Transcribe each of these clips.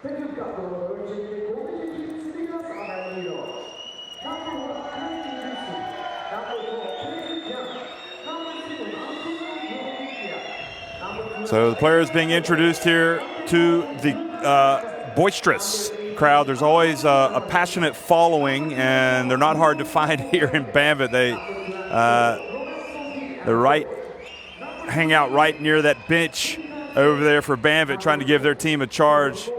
So the players being introduced here to the boisterous crowd. There's always a passionate following, and they're not hard to find here in Banvit. They hang out right near that bench over there for Banvit, trying to give their team a charge.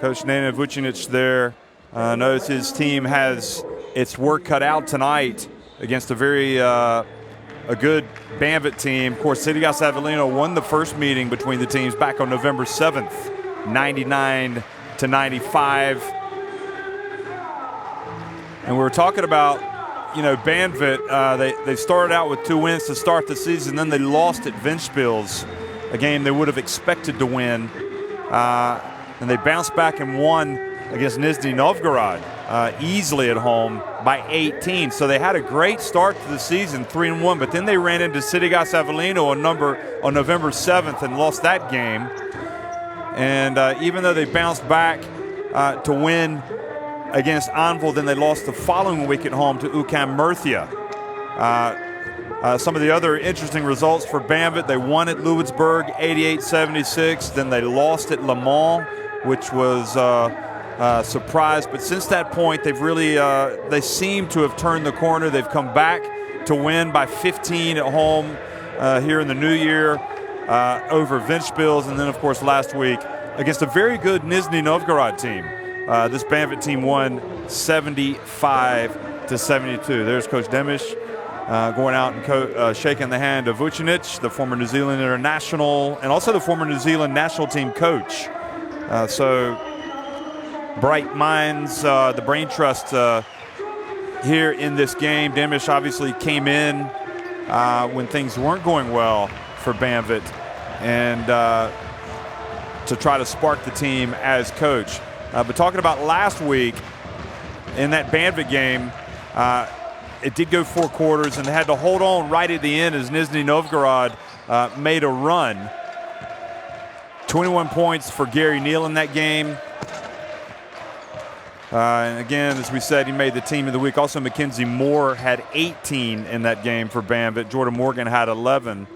Coach Nena Vucinic there knows his team has its work cut out tonight against a very a good Banvit team. Of course, Sidigas Avellino won the first meeting between the teams back on November 7th, 99-95. And we were talking about, Banvit, they started out with 2 wins to start the season, then they lost at Ventspils, a game they would have expected to win. And they bounced back and won against Nizhny Novgorod easily at home by 18. So they had a great start to the season, 3-1, but then they ran into Sidigas Avellino on November 7th and lost that game. And even though they bounced back to win against Anvil, then they lost the following week at home to UQAM Murcia. Some of the other interesting results for Banvit: they won at Lewisburg 88-76, then they lost at Le Mans, which was surprise. But since that point, they've really they seem to have turned the corner. They've come back to win by 15 at home here in the new year over Ventspils, and then of course last week against a very good Nizhny Novgorod team. This Banvit team won 75-72. There's Coach Demish going out and shaking the hand of Vucinic, the former New Zealand international, and also the former New Zealand national team coach. So bright minds, the brain trust here in this game. Demish obviously came in when things weren't going well for Banvit, and to try to spark the team as coach. But talking about last week, in that Banvit game, it did go 4 quarters, and they had to hold on right at the end as Nizhny Novgorod made a run. 21 points for Gary Neal in that game. And again, as we said, he made the team of the week. Also, Mackenzie Moore had 18 in that game for Banvit. Jordan Morgan had 11.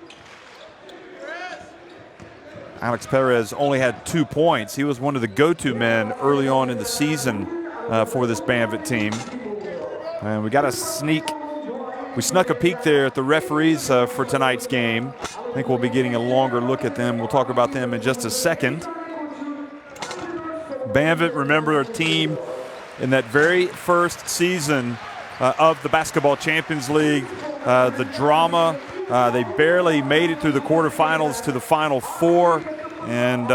Alex Perez only had 2 points. He was one of the go-to men early on in the season for this Banvit team. And we snuck a peek there at the referees for tonight's game. I think we'll be getting a longer look at them. We'll talk about them in just a second. Banvit, remember, a team in that very first season of the Basketball Champions League. The drama, they barely made it through the quarterfinals to the Final Four. And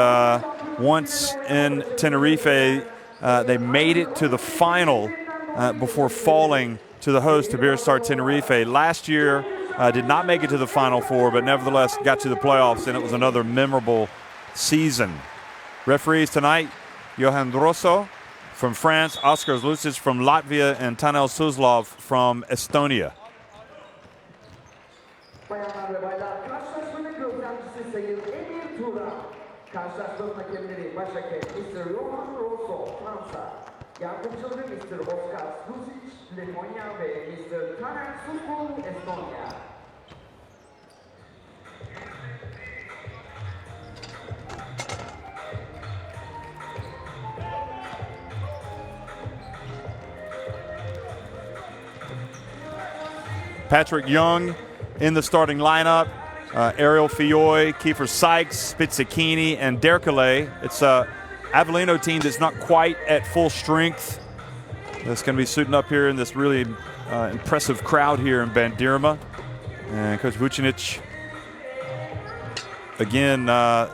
once in Tenerife, they made it to the final before falling to the host, Bearstar Tenerife. Last year, did not make it to the Final Four, but nevertheless got to the playoffs, and it was another memorable season. Referees tonight: Johan Drosso from France, Oskar Lucic from Latvia, and Tanel Suslov from Estonia. Yardımcıları Mr. Oskar Lucic, Letonya ve Mr. Tanel Suslov, Estonya. Patrick Young in the starting lineup. Ariel Fioy, Kiefer Sykes, Spitzacchini, and Derkele. It's a Avellino team that's not quite at full strength. That's going to be suiting up here in this really impressive crowd here in Bandirma. And Coach Vucinic, again,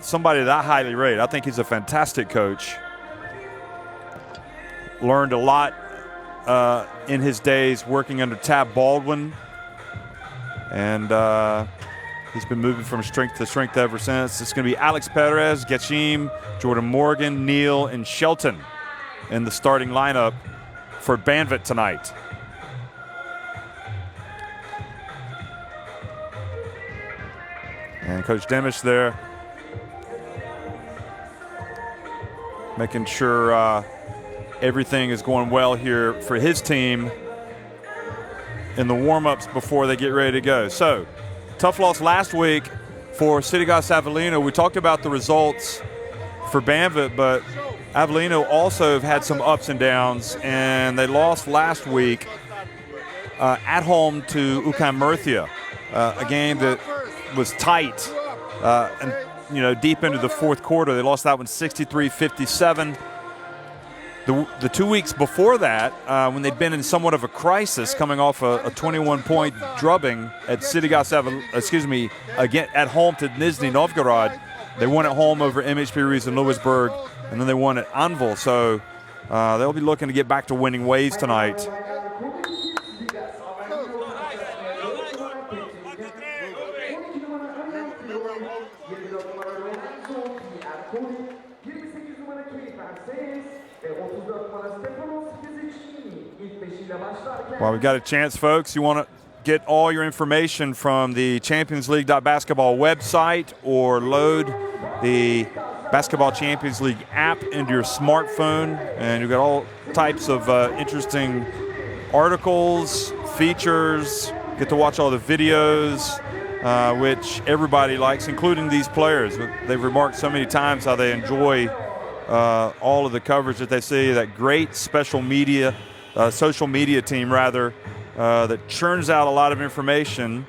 somebody that I highly rate. I think he's a fantastic coach. Learned a lot in his days working under Tab Baldwin. And he's been moving from strength to strength ever since. It's going to be Alex Perez, Getchim, Jordan Morgan, Neal, and Shelton in the starting lineup for Banvit tonight. And Coach Demish there making sure everything is going well here for his team in the warm-ups before they get ready to go. So, tough loss last week for Sidigas Avellino. We talked about the results for Banvit, but Avellino also have had some ups and downs, and they lost last week at home to UCAM Murcia, a game that was tight and deep into the fourth quarter. They lost that one 63-57. The 2 weeks before that, when they'd been in somewhat of a crisis, coming off a 21-point drubbing at again at home to Nizhny Novgorod, they won at home over MHP Riesa and Lewisburg, and then they won at Anvil. So they'll be looking to get back to winning ways tonight. Well, we've got a chance, folks. You want to get all your information from the Champions League.basketball website or load the Basketball Champions League app into your smartphone, and you've got all types of interesting articles, features. Get to watch all the videos, which everybody likes, including these players. They've remarked so many times how they enjoy all of the coverage that they see. That great social media team, that churns out a lot of information.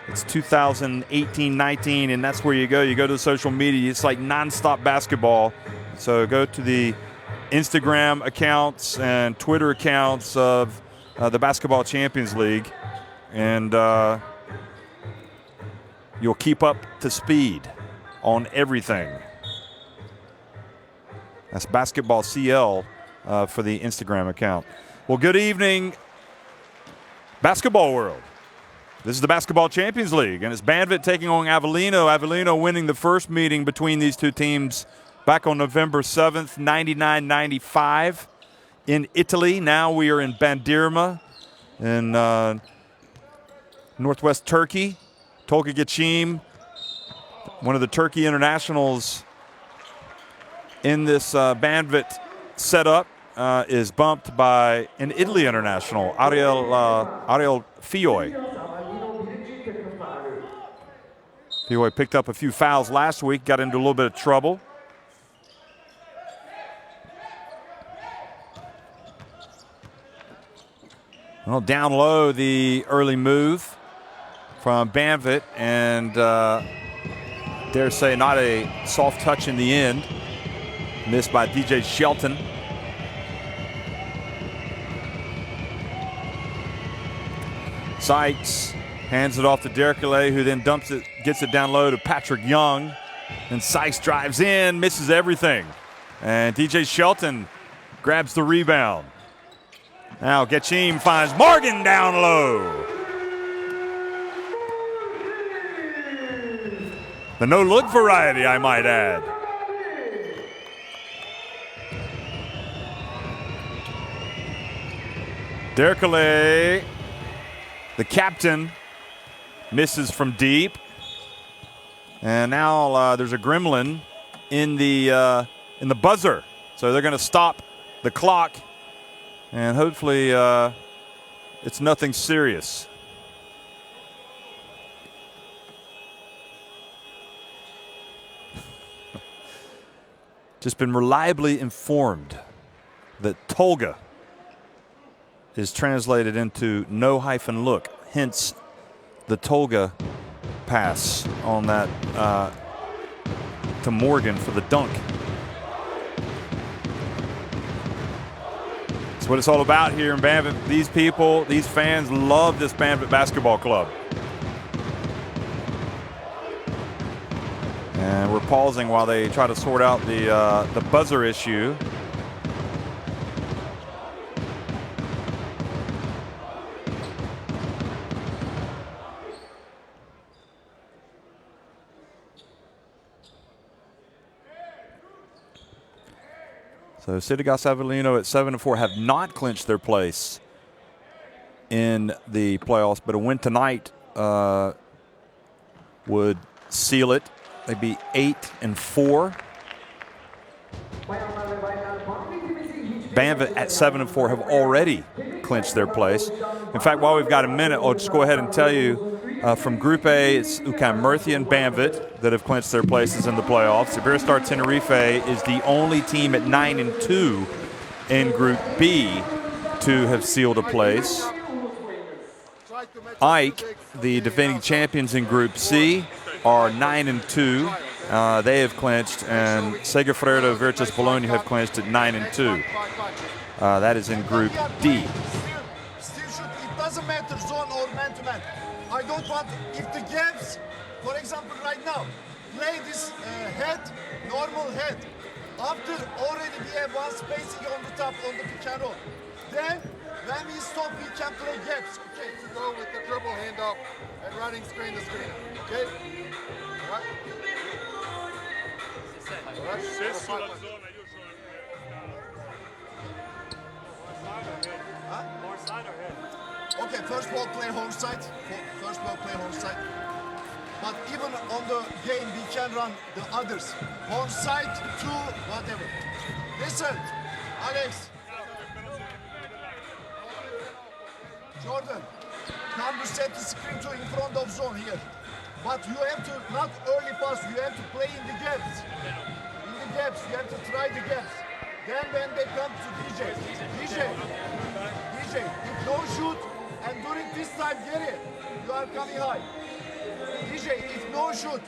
It's 2018-19, and that's where you go. You go to the social media. It's like nonstop basketball. So go to the Instagram accounts and Twitter accounts of the Basketball Champions League, and you'll keep up to speed on everything. That's Basketball CL for the Instagram account. Well, good evening, basketball world. This is the Basketball Champions League, and it's Banvit taking on Avellino. Avellino winning the first meeting between these two teams back on November 7th, 99-95 in Italy. Now we are in Bandirma in northwest Turkey. Tolga Geçim, one of the Turkey internationals in this Banvit setup, is bumped by an Italy international, Ariel Fioy. Fioy picked up a few fouls last week, got into a little bit of trouble. Well, down low, the early move from Banvit, and dare say not a soft touch in the end. Missed by DJ Shelton. Sykes hands it off to Derkele, who then dumps it, gets it down low to Patrick Young. And Sykes drives in, misses everything. And DJ Shelton grabs the rebound. Now Geçim finds Morgan down low. The no-look variety, I might add. Derkele, the captain, misses from deep. And now there's a gremlin in the buzzer. So they're going to stop the clock, and hopefully it's nothing serious. Just been reliably informed that Tolga is translated into no-look, hence the Tolga pass on that to Morgan for the dunk. That's what it's all about here in Banvit. These people, these fans love this Banvit basketball club. And we're pausing while they try to sort out the buzzer issue. So Sidigas Avellino at 7-4 have not clinched their place in the playoffs, but a win tonight would seal it. They'd be 8-4. Bayanlar ve baylar, Banvitimizin hiçbir Banvit at 7-4 have already clinched their place. In fact, while we've got a minute, I'll just go ahead and tell you from Group A, it's UCAM Murthy and Banvit that have clinched their places in the playoffs. Iberostar Tenerife is the only team at 9-2 in Group B to have sealed a place. Ike, the defending champions in Group C, are 9-2. They have clinched, and Segafredo Virtus Bologna have clinched at 9-2. That is in Group D. Still shoot. It doesn't matter zone or man-to-man. I don't want, if the gaps, for example, right now, play this head, normal head. After already we have one spacing on the top on the pick and roll. Then when we stop, we can play gaps. Okay, to go with the dribble hand up and running screen to screen. Okay? All right? More side or head? Okay, first ball play home side. First ball play home side. But even on the game, we can run the others. Home side to whatever. Listen, Alex. Jordan, come to set the screen to in front of zone here. But you have to, not early pass, you have to play in the gaps. In the gaps, you have to try the gaps. Then when they come to DJ, if no shoot, and during this time, Gary, you are coming high. DJ, if no shoot,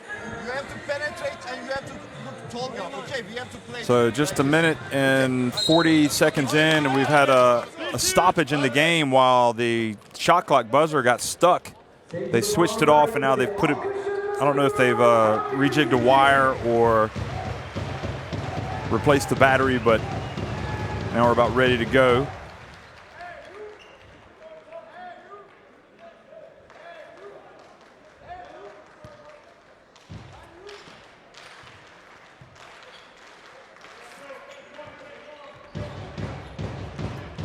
you have to penetrate and you have to look tall guy. Okay, we have to play. So just a minute and 40 seconds in, and we've had a stoppage in the game while the shot clock buzzer got stuck. They switched it off, and now they've put it, I don't know if they've rejigged a wire or replaced the battery, but now we're about ready to go.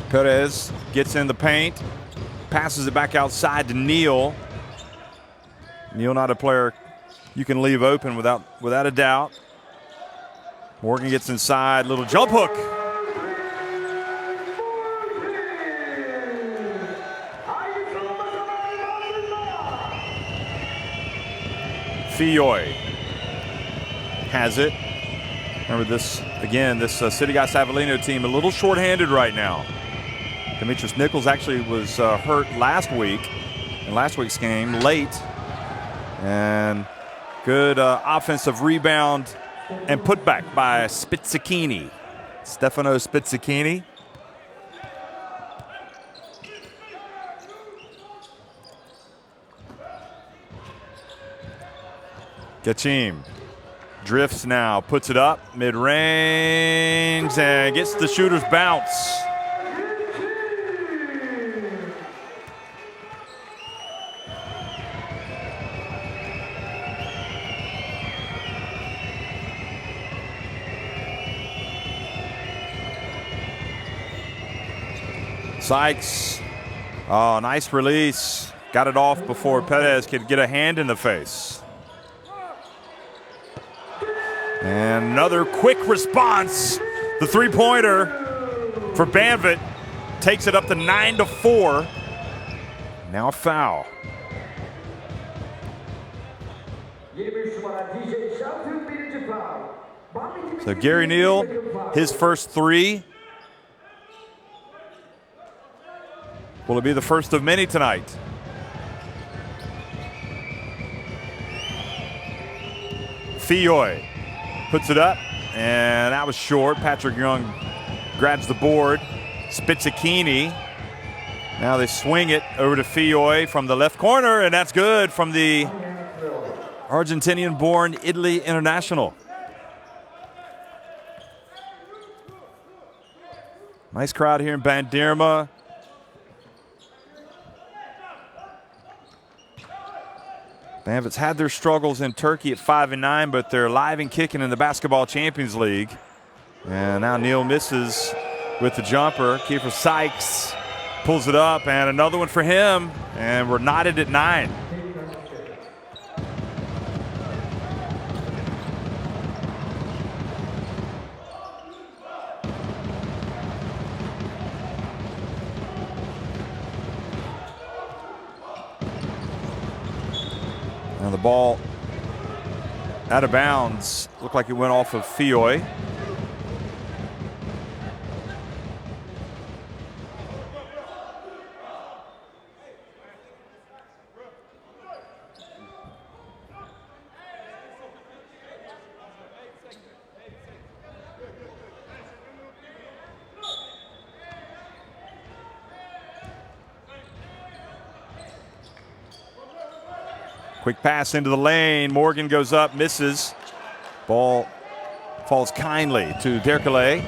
Perez gets in the paint, passes it back outside to Neal. Neal, not a player you can leave open without a doubt. Morgan gets inside, little jump hook. Fioy has it. Remember this, again, this Sidigas Avellino team a little shorthanded right now. Demetrius Nichols actually was hurt last week, in last week's game, late. And good offensive rebound and putback by Spizzacchini. Stefano Spizzacchini. Gachim drifts now, puts it up, mid-range, and gets the shooter's bounce. Sykes, oh, nice release. Got it off before Perez could get a hand in the face. And another quick response. The three-pointer for Banvit takes it up to 9-4. Now a foul. 23 numara DJ Şaltın birinci foul. Banvitimizin So Gary Neal, his first three. Will it be the first of many tonight? Fioy puts it up, and that was short. Patrick Young grabs the board. Spizzacchini. Now they swing it over to Fioy from the left corner, and that's good from the Argentinian-born Italy international. Nice crowd here in Bandirma. Banvit's had their struggles in Turkey at 5-9, but they're alive and kicking in the Basketball Champions League. And now Neal misses with the jumper. Kiefer Sykes pulls it up, and another one for him. And we're knotted at 9. ball out of bounds. Looked like it went off of Fioy. Quick pass into the lane. Morgan goes up, misses. Ball falls kindly to Derkele.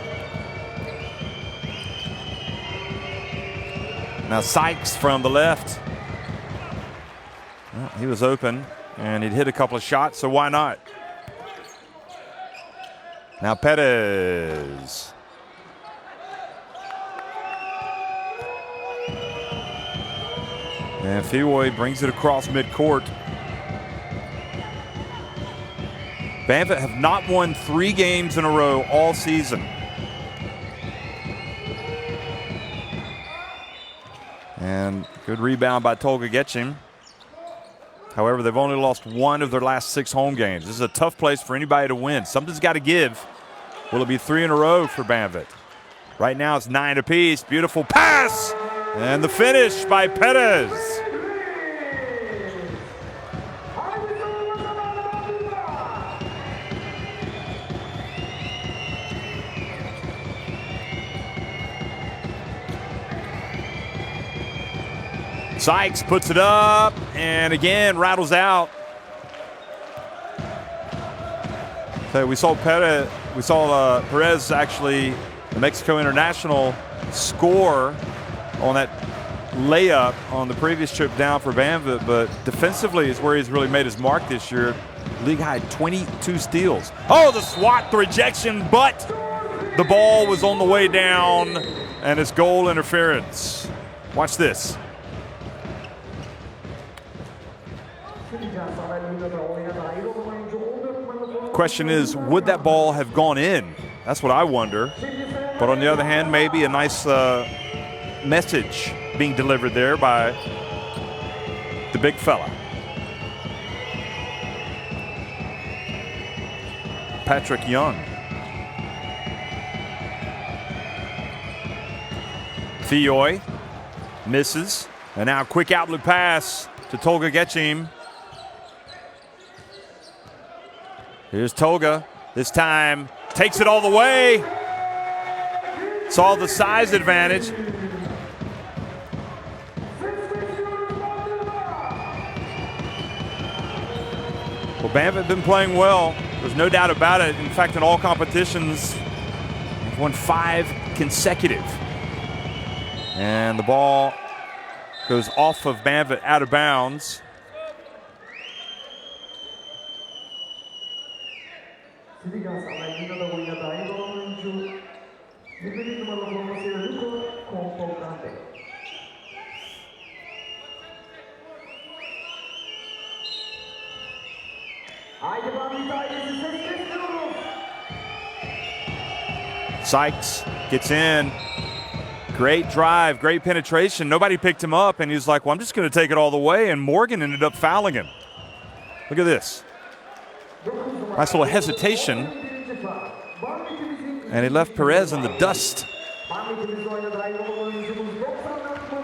Now Sykes from the left. Well, he was open, and he'd hit a couple of shots, so why not? Now Perez. And Fioy brings it across midcourt. Banvit have not won 3 games in a row all season. And good rebound by Tolga Getchim. However, they've only lost 1 of their last 6 home games. This is a tough place for anybody to win. Something's got to give. Will it be 3 in a row for Banvit? Right now it's 9 apiece. Beautiful pass. And the finish by Perez. Sykes puts it up and again rattles out. So we saw Perez actually, the Mexico international, score on that layup on the previous trip down for Banvit, but defensively is where he's really made his mark this year. League high 22 steals. Oh, the swat, the rejection, but the ball was on the way down and it's goal interference. Watch this. Question is, would that ball have gone in? That's what I wonder. But on the other hand, maybe a nice message being delivered there by the big fella. Patrick Young. Fioy misses. And now quick outlet pass to Tolga Getchim. Here's Tolga. This time takes it all the way. Saw the size advantage. Well, Banvit been playing well. There's no doubt about it. In fact, in all competitions, they've won 5 consecutive. And the ball goes off of Banvit out of bounds. Sidigas Avellino da guida da Idolo in giù. Ripetuto numero formazione Luca con Grande. Sykes gets in. Great drive, great penetration. Nobody picked him up, and he's like, well, I'm just going to take it all the way, and Morgan ended up fouling him. Look at this. Nice little hesitation. And he left Perez in the dust.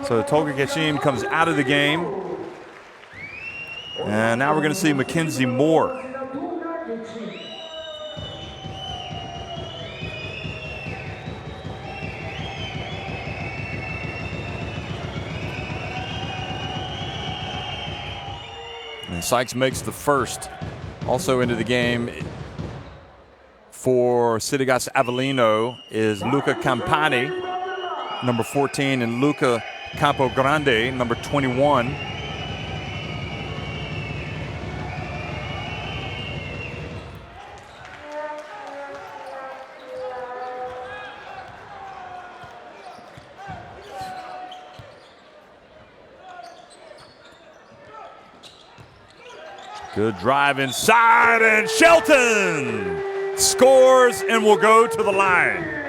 So Tolga Getchim comes out of the game. And now we're going to see Mackenzie Moore. And Sykes makes the first. Also into the game for Sidigas Avellino is Luca Campani, number 14, and Luca Campogrande, number 21. Good drive inside, and Shelton scores and will go to the line.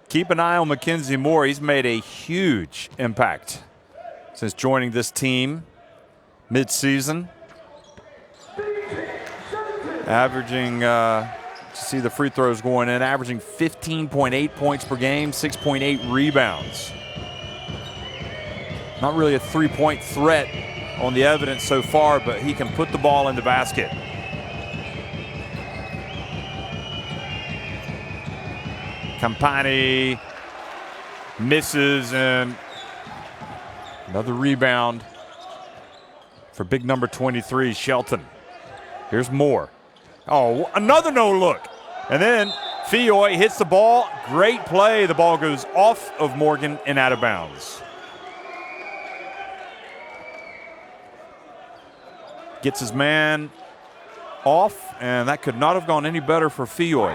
keep an eye on Mackenzie Moore. He's made a huge impact since joining this team mid-season. Averaging, see the free throws going in, averaging 15.8 points per game, 6.8 rebounds. Not really a three-point threat on the evidence so far, but he can put the ball in the basket. Campani misses, and another rebound for big number 23, Shelton. Here's Moore. Oh, another no look. And then Fioy hits the ball. Great play. The ball goes off of Morgan and out of bounds. Gets his man off, and that could not have gone any better for Fioy.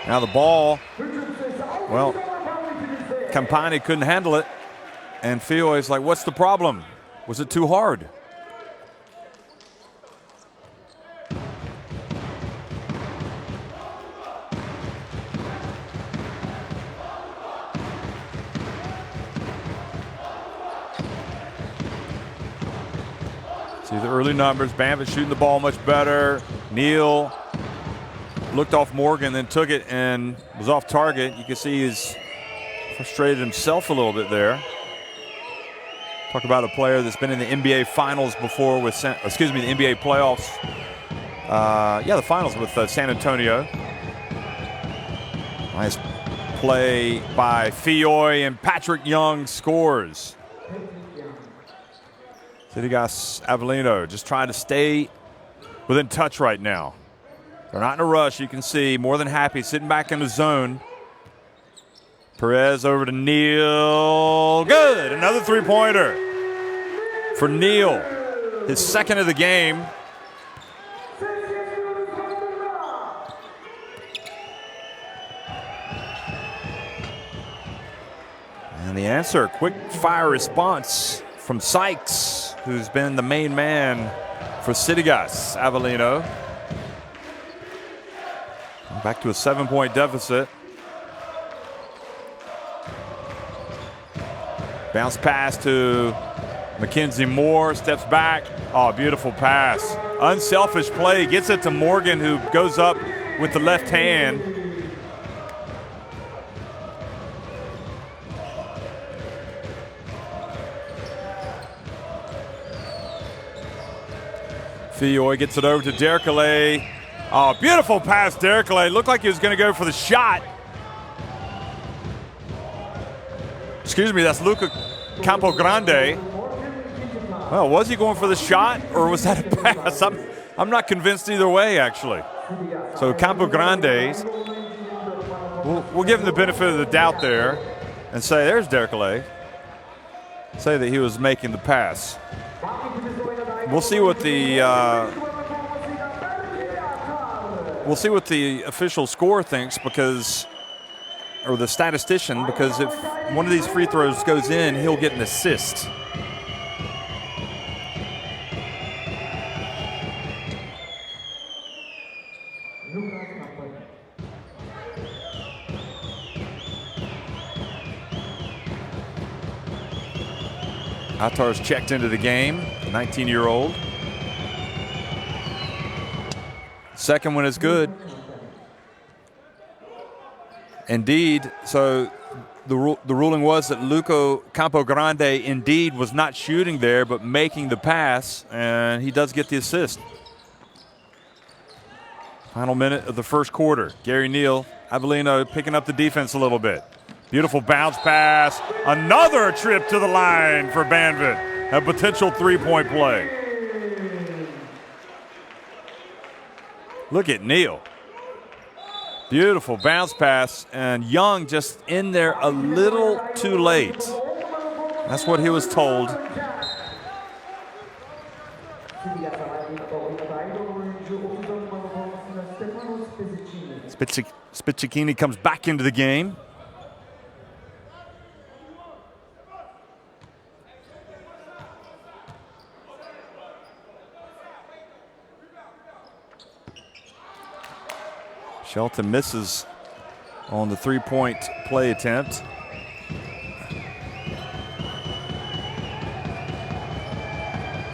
Now the ball, well, Campani couldn't handle it, and Fioy's like, what's the problem? Was it too hard? See the early numbers. Banvit shooting the ball much better. Neal looked off Morgan, then took it and was off target. You can see he's frustrated himself a little bit there. Talk about a player that's been in the NBA Finals before with, the NBA playoffs. Yeah, the finals with San Antonio. Nice play by Fioy, and Patrick Young scores. Sidigas Avellino just trying to stay within touch right now. They're not in a rush. You can see more than happy sitting back in the zone. Perez over to Neal. Good. Another three-pointer for Neal. His second of the game. And the answer, quick fire response from Sykes, who's been the main man for Sidigas Avellino. Back to a 7-point deficit. Bounce pass to Mackenzie Moore, steps back. Oh, beautiful pass. Unselfish play, gets it to Morgan, who goes up with the left hand. Fioy gets it over to Derkele. Oh, beautiful pass, Derkele. Looked like he was going to go for the shot. Excuse me, that's Luca Campogrande. Well, was he going for the shot, or was that a pass? I'm not convinced either way, actually. So Campogrande, we'll give him the benefit of the doubt there and say, there's Derkele. Say that he was making the pass. We'll see what the official score thinks, because, or the statistician, because if one of these free throws goes in, he'll get an assist. Attar's checked into the game, 19-year-old. Second one is good. Indeed, so the ruling was that Luca Campogrande indeed was not shooting there, but making the pass, and he does get the assist. Final minute of the first quarter. Gary Neal, Avellino picking up the defense a little bit. Beautiful bounce pass. Another trip to the line for Banvit. A potential three-point play. Look at Neal. Beautiful bounce pass, and Young just in there a little too late. That's what he was told. Spiccichini comes back into the game. Shelton misses on the three-point play attempt.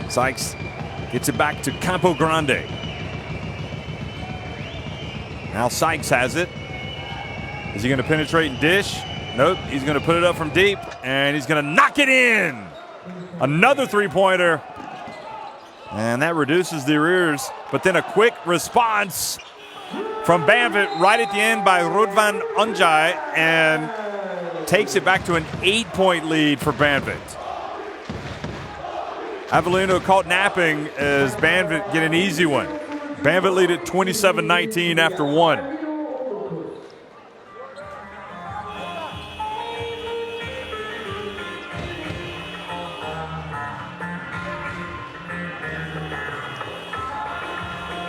Sykes gets it back to Campo Grande. Now Sykes has it. Is he going to penetrate and dish? Nope. He's going to put it up from deep, and he's going to knock it in. Another three-pointer. And that reduces the arrears. But then a quick response from Banvit right at the end by Rudvan Unjai, and takes it back to an 8-point lead for Banvit. Avellino caught napping as Banvit get an easy one. Banvit lead at 27-19 after one.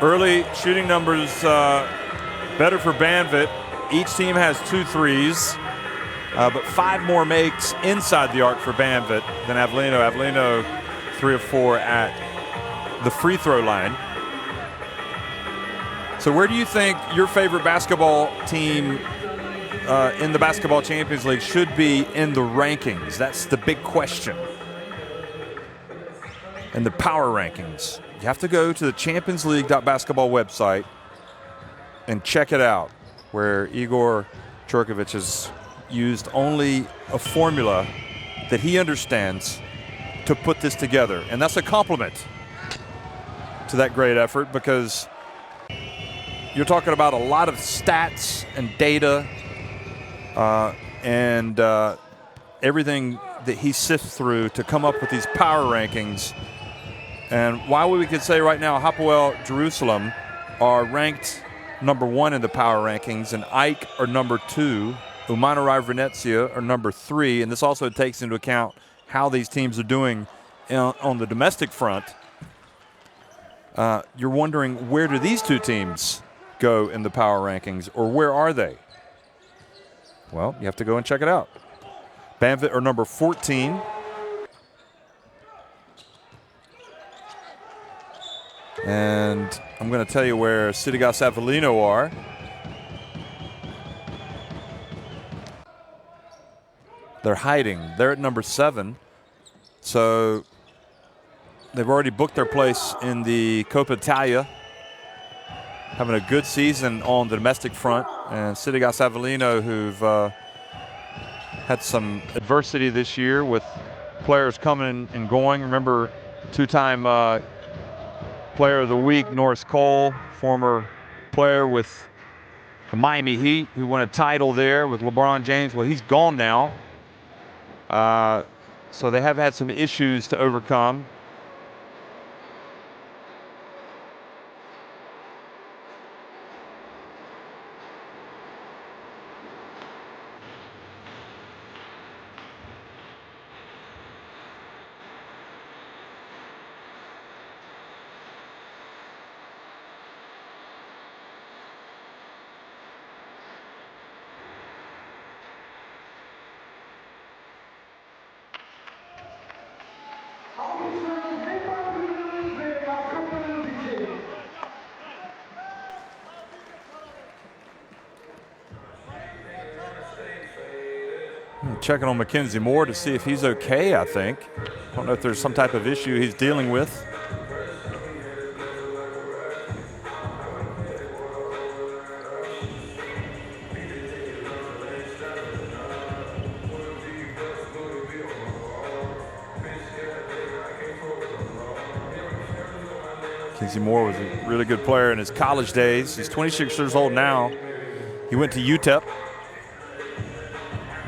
Early shooting numbers better for Banvit. Each team has 2 threes, but 5 more makes inside the arc for Banvit than Avellino. Avellino 3 of 4 at the free throw line. So where do you think your favorite basketball team in the Basketball Champions League should be in the rankings? That's the big question. In the power rankings. You have to go to the championsleague.basketball website and check it out, where Igor Churkovich has used only a formula that he understands to put this together. And that's a compliment to that great effort, because you're talking about a lot of stats and data and everything that he sifts through to come up with these power rankings. And while we could say right now Hapoel Jerusalem are ranked number 1 in the power rankings, and Ike are number 2, Umanarai Venezia are number 3, and this also takes into account how these teams are doing on the domestic front, you're wondering, where do these 2 teams go in the power rankings, or where are they? Well, you have to go and check it out. Banvit are number 14. And I'm going to tell you where Sidigas Avellino are. They're hiding. They're at number 7. So they've already booked their place in the Coppa Italia, having a good season on the domestic front. And Sidigas Avellino, who've had some adversity this year with players coming and going. Remember, 2-time Player of the Week, Norris Cole, former player with the Miami Heat, who won a title there with LeBron James. Well, he's gone now. So they have had some issues to overcome. Checking on Mackenzie Moore to see if he's okay, I think. I don't know if there's some type of issue he's dealing with. Mackenzie Moore was a really good player in his college days. He's 26 years old now. He went to UTEP.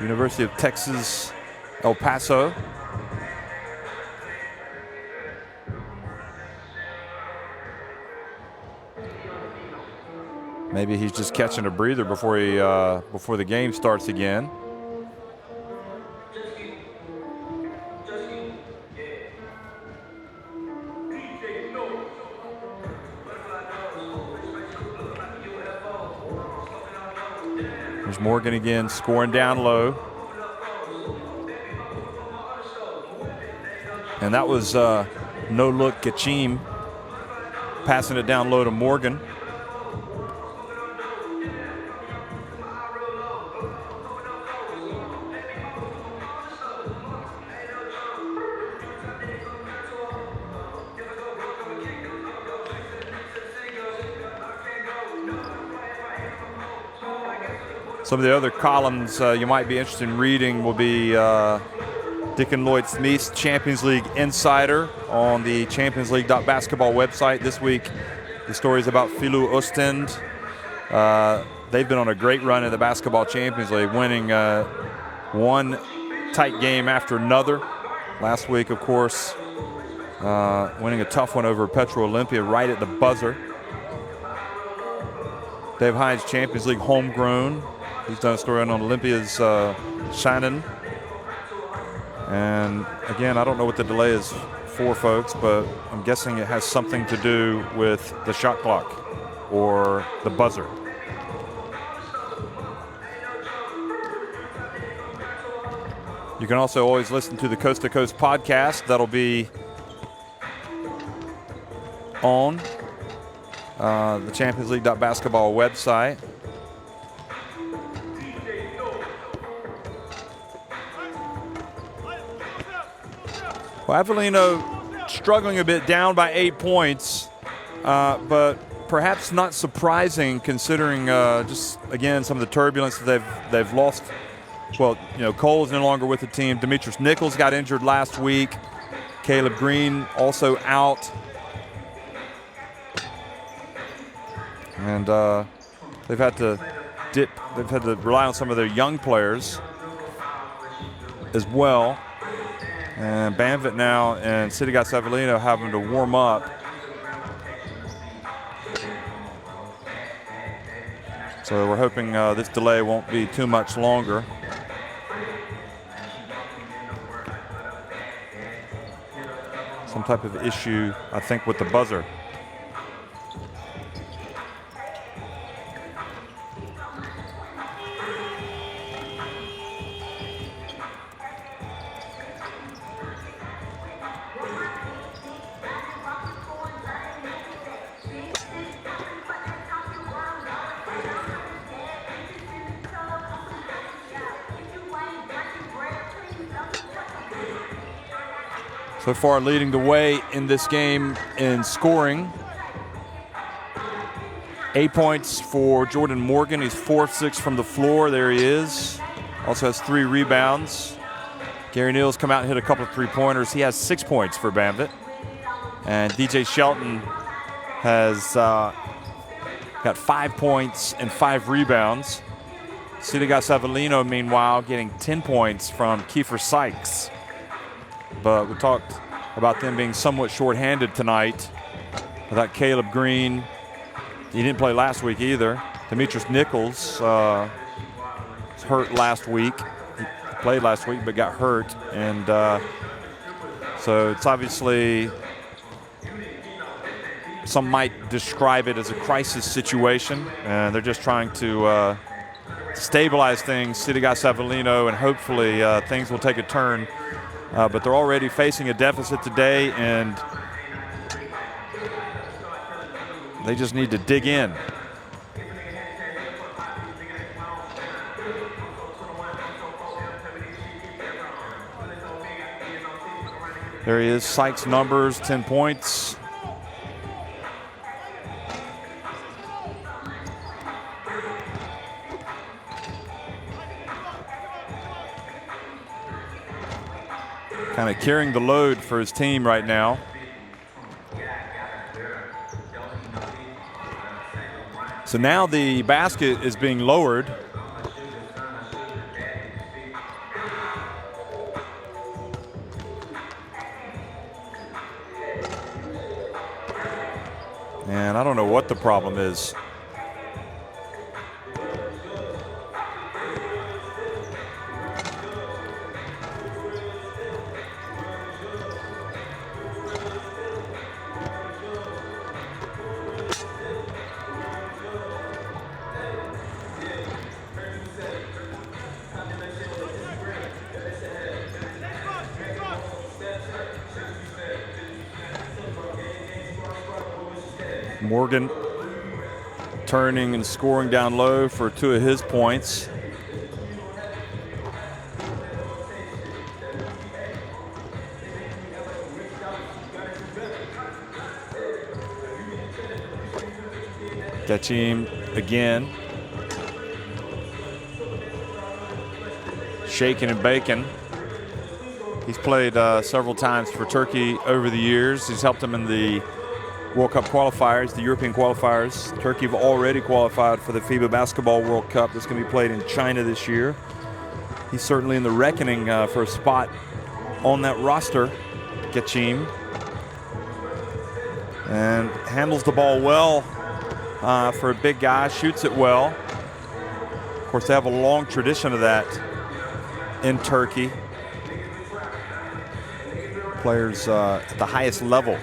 University of Texas, El Paso. Maybe he's just catching a breather before the game starts again. There's Morgan again, scoring down low. And that was no-look Kachim passing it down low to Morgan. Some of the other columns you might be interested in reading will be Dick and Lloyd Smith's Champions League Insider on the Champions League.basketball website. This week, the story is about Filou Ostend. They've been on a great run in the Basketball Champions League, winning one tight game after another. Last week, of course, winning a tough one over Petro Olympia right at the buzzer. Dave Hines, Champions League homegrown. He's done a story on Olympia's Shannon. And again, I don't know what the delay is for, folks, but I'm guessing it has something to do with the shot clock or the buzzer. You can also always listen to the Coast to Coast podcast. That'll be on the Champions League.basketball website. Well, Avellino struggling a bit, down by 8 points, but perhaps not surprising considering just, again, some of the turbulence that they've lost. Well, you know, Cole's no longer with the team. Demetrius Nichols got injured last week. Caleb Green also out. And they've had to rely on some of their young players as well. And Banvit now and Sidigas Avellino having to warm up. So we're hoping this delay won't be too much longer. Some type of issue, I think, with the buzzer. So far leading the way in this game in scoring. 8 points for Jordan Morgan. He's 4-6 from the floor. There he is. Also has 3 rebounds. Gary Neal's come out and hit a couple of three-pointers. He has 6 points for Banvit. And DJ Shelton has got 5 points and 5 rebounds. Sidigas Avellino, meanwhile, getting 10 points from Kiefer Sykes. But we talked about them being somewhat shorthanded tonight. Without Caleb Green, he didn't play last week either. Demetrius Nichols was hurt last week. He played last week but got hurt. And so it's obviously, some might describe it as a crisis situation. And they're just trying to stabilize things, Sidigas Avellino, and hopefully things will take a turn. But they're already facing a deficit today, and they just need to dig in. There he is, Sykes' numbers, 10 points. Kind of carrying the load for his team right now. So now the basket is being lowered. And I don't know what the problem is. Morgan turning and scoring down low for 2 of his points. Gachim again. shaking and baking. He's played several times for Turkey over the years. He's helped them in the World Cup qualifiers, the European qualifiers. Turkey have already qualified for the FIBA Basketball World Cup that's going to be played in China this year. He's certainly in the reckoning for a spot on that roster, Geçim. And handles the ball well for a big guy, shoots it well. Of course, they have a long tradition of that in Turkey. Players at the highest level.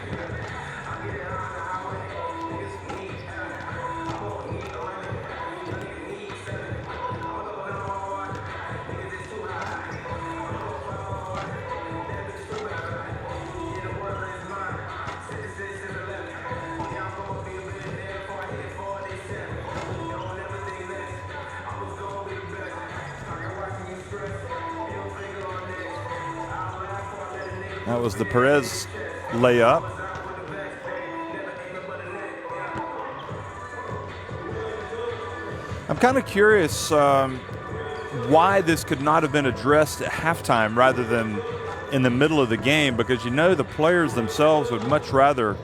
That was the Perez layup. I'm kind of curious why this could not have been addressed at halftime rather than in the middle of the game, because you know the players themselves would much rather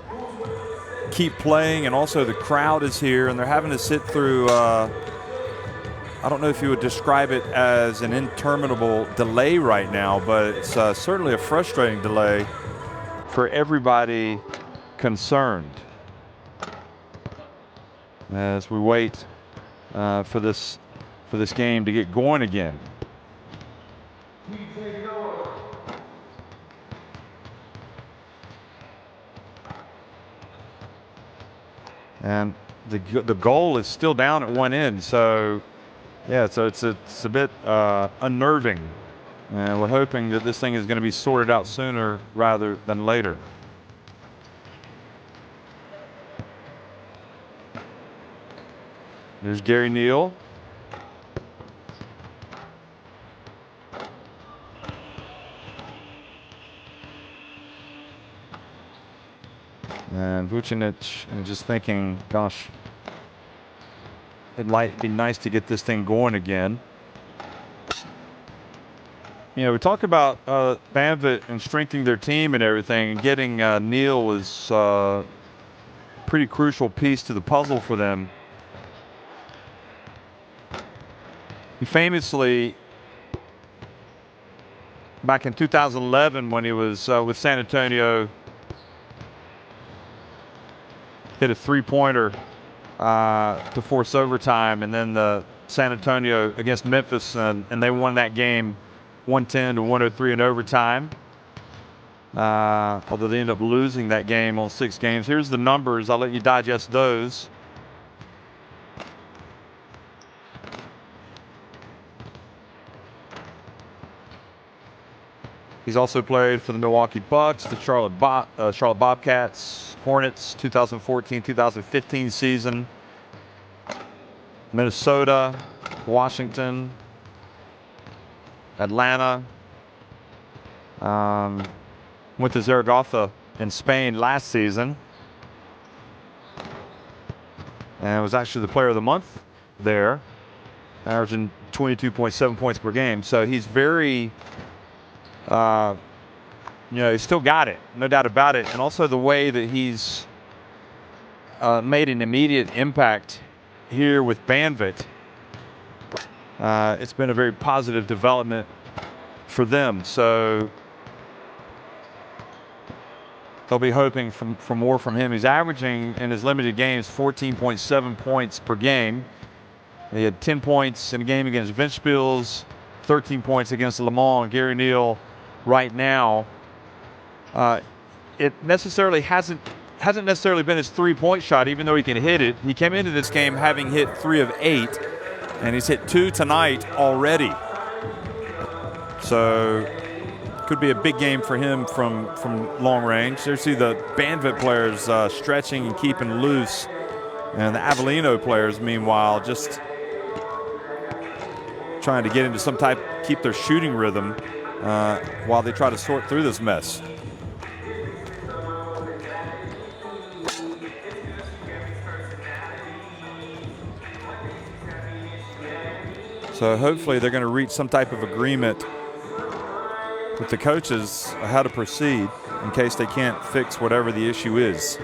keep playing, and also the crowd is here and they're having to sit through I don't know if you would describe it as an interminable delay right now, but it's certainly a frustrating delay for everybody concerned as we wait for this game to get going again. And the goal is still down at one end, so yeah, so it's a bit unnerving, and we're hoping that this thing is going to be sorted out sooner rather than later. There's Gary Neal. And Vucinic, and just thinking, gosh, it might be nice to get this thing going again. You know, we talk about Banvit and strengthening their team and everything, and getting Neal was a pretty crucial piece to the puzzle for them. He famously, back in 2011 when he was with San Antonio, hit a three-pointer to force overtime, and then the San Antonio against Memphis, and they won that game 110 to 103 in overtime. Although they ended up losing that game on 6 games. Here's the numbers. I'll let you digest those. He's also played for the Milwaukee Bucks, the Charlotte Bobcats, Hornets, 2014-2015 season, Minnesota, Washington, Atlanta, went to Zaragoza in Spain last season, and was actually the player of the month there, averaging 22.7 points per game. So he's very, he's still got it, no doubt about it. And also the way that he's made an immediate impact here with Banvit. It's been a very positive development for them. So they'll be hoping for more from him. He's averaging in his limited games 14.7 points per game. He had 10 points in a game against Ventspils, 13 points against Le Mans. Gary Neal right now, it necessarily hasn't necessarily been his three-point shot, even though he can hit it. He came into this game having hit 3 of 8, and he's hit 2 tonight already. So could be a big game for him from long range. There's see the Banvit players stretching and keeping loose, and the Avellino players, meanwhile, just trying to get into some type, keep their shooting rhythm while they try to sort through this mess. So hopefully they're going to reach some type of agreement with the coaches on how to proceed in case they can't fix whatever the issue is.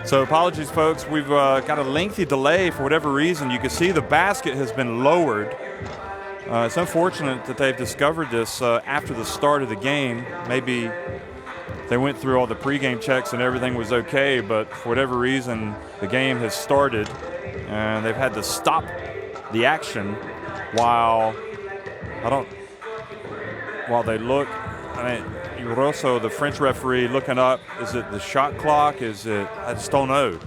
So apologies, folks. We've got a lengthy delay for whatever reason. You can see the basket has been lowered. It's unfortunate that they've discovered this after the start of the game. Maybe they went through all the pregame checks and everything was okay, but for whatever reason, the game has started and they've had to stop the action while they look. I mean, Rosso, the French referee, looking up. Is it the shot clock? Is it? I just don't know.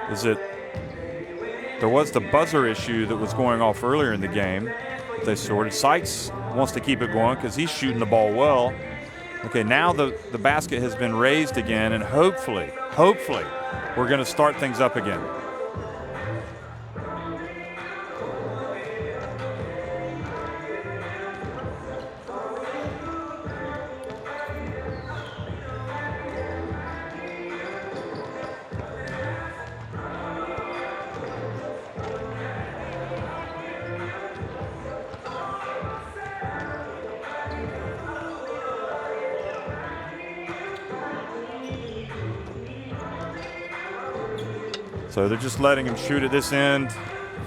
Is it? There was the buzzer issue that was going off earlier in the game. They sorted. Sykes wants to keep it going because he's shooting the ball well. Okay, now the basket has been raised again, and hopefully, we're going to start things up again. So they're just letting him shoot at this end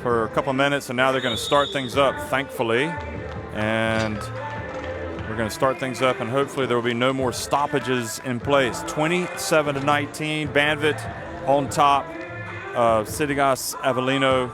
for a couple of minutes, and now they're going to start things up, thankfully. And we're going to start things up, and hopefully there will be no more stoppages in place. 27-19, Banvit on top of Sidigas Avellino.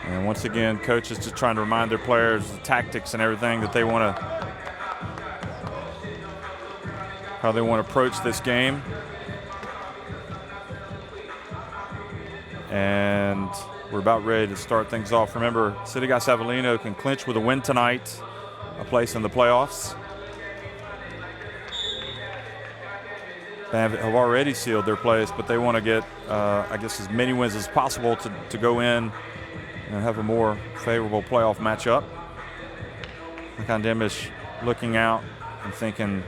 And once again, coaches just trying to remind their players the tactics and everything that they want to, how they want to approach this game. And we're about ready to start things off. Remember, Sidigas Avellino can clinch with a win tonight, a place in the playoffs. They have already sealed their place, but they want to get, I guess, as many wins as possible to go in and have a more favorable playoff matchup. Kandemish looking out and thinking,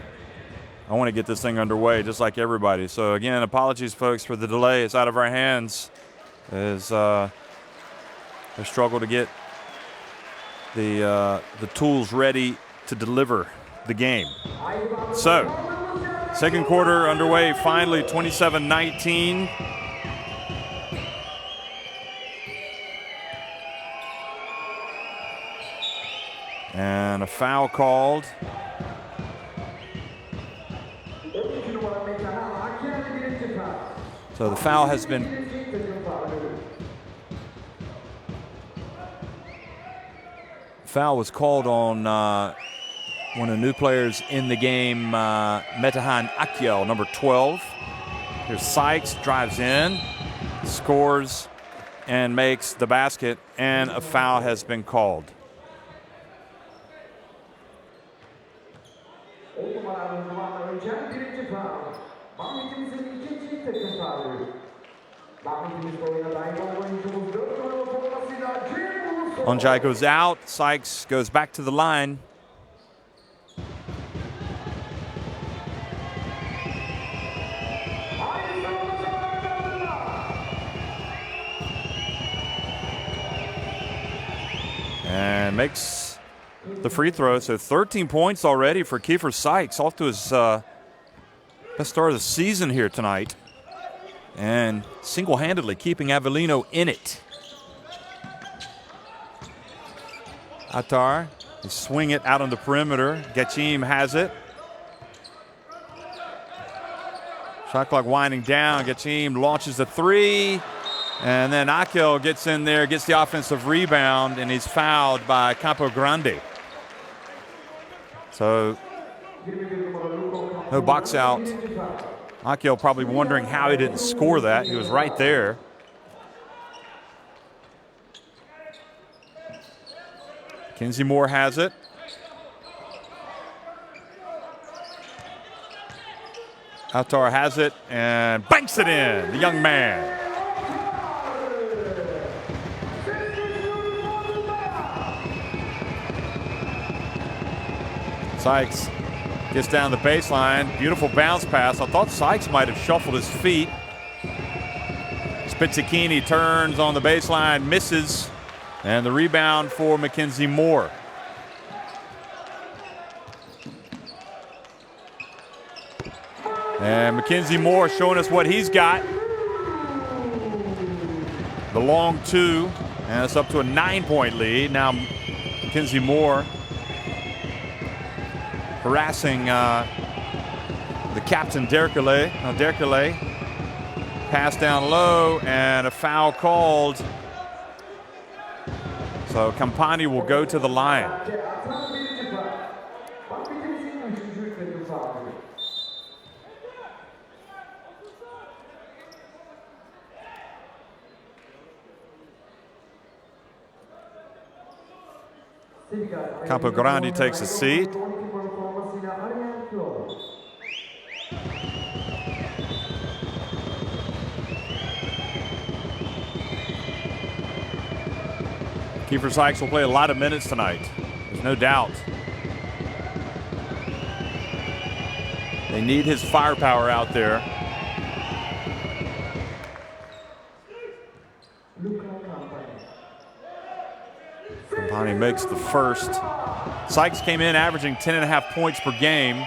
I want to get this thing underway just like everybody. So again, apologies, folks, for the delay. It's out of our hands as they struggle to get the tools ready to deliver the game. So second quarter underway, finally, 27-19. And a foul called. So the foul has been was called on one of the new players in the game, Metahan Akyel, number 12. Here's Sykes, drives in, scores, and makes the basket, and a foul has been called. Onjai goes out. Sykes goes back to the line. And makes the free throw. So 13 points already for Kiefer Sykes. Off to his best start of the season here tonight. And single-handedly keeping Avellino in it. Attar, they swing it out on the perimeter. Gachim has it. Shot clock winding down. Gachim launches a three. And then Akel gets in there, gets the offensive rebound, and he's fouled by Campo Grande. So, no box out. Akel probably wondering how he didn't score that. He was right there. Kinsey Moore has it. Attar has it and banks it in, the young man. Sykes gets down the baseline. Beautiful bounce pass. I thought Sykes might have shuffled his feet. Spizzichini turns on the baseline, misses. And the rebound for Mackenzie Moore. And Mackenzie Moore showing us what he's got. The long two. And it's up to a 9-point lead. Now Mackenzie Moore harassing the captain, Derkele. Now Derkele pass down low and a foul called. So Campani will go to the line. Campo Grande takes a seat. Kiefer Sykes will play a lot of minutes tonight. There's no doubt. They need his firepower out there. Campani makes the first. Sykes came in averaging 10.5 points per game.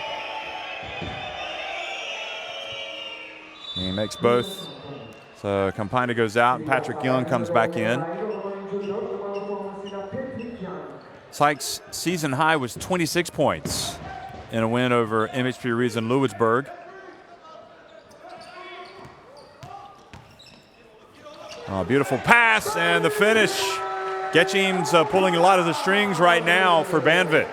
And he makes both. So Campani goes out and Patrick Young comes back in. Sykes' season high was 26 points in a win over MHP Reason Lewisburg. Beautiful pass and the finish. Getchim's pulling a lot of the strings right now for Banvit.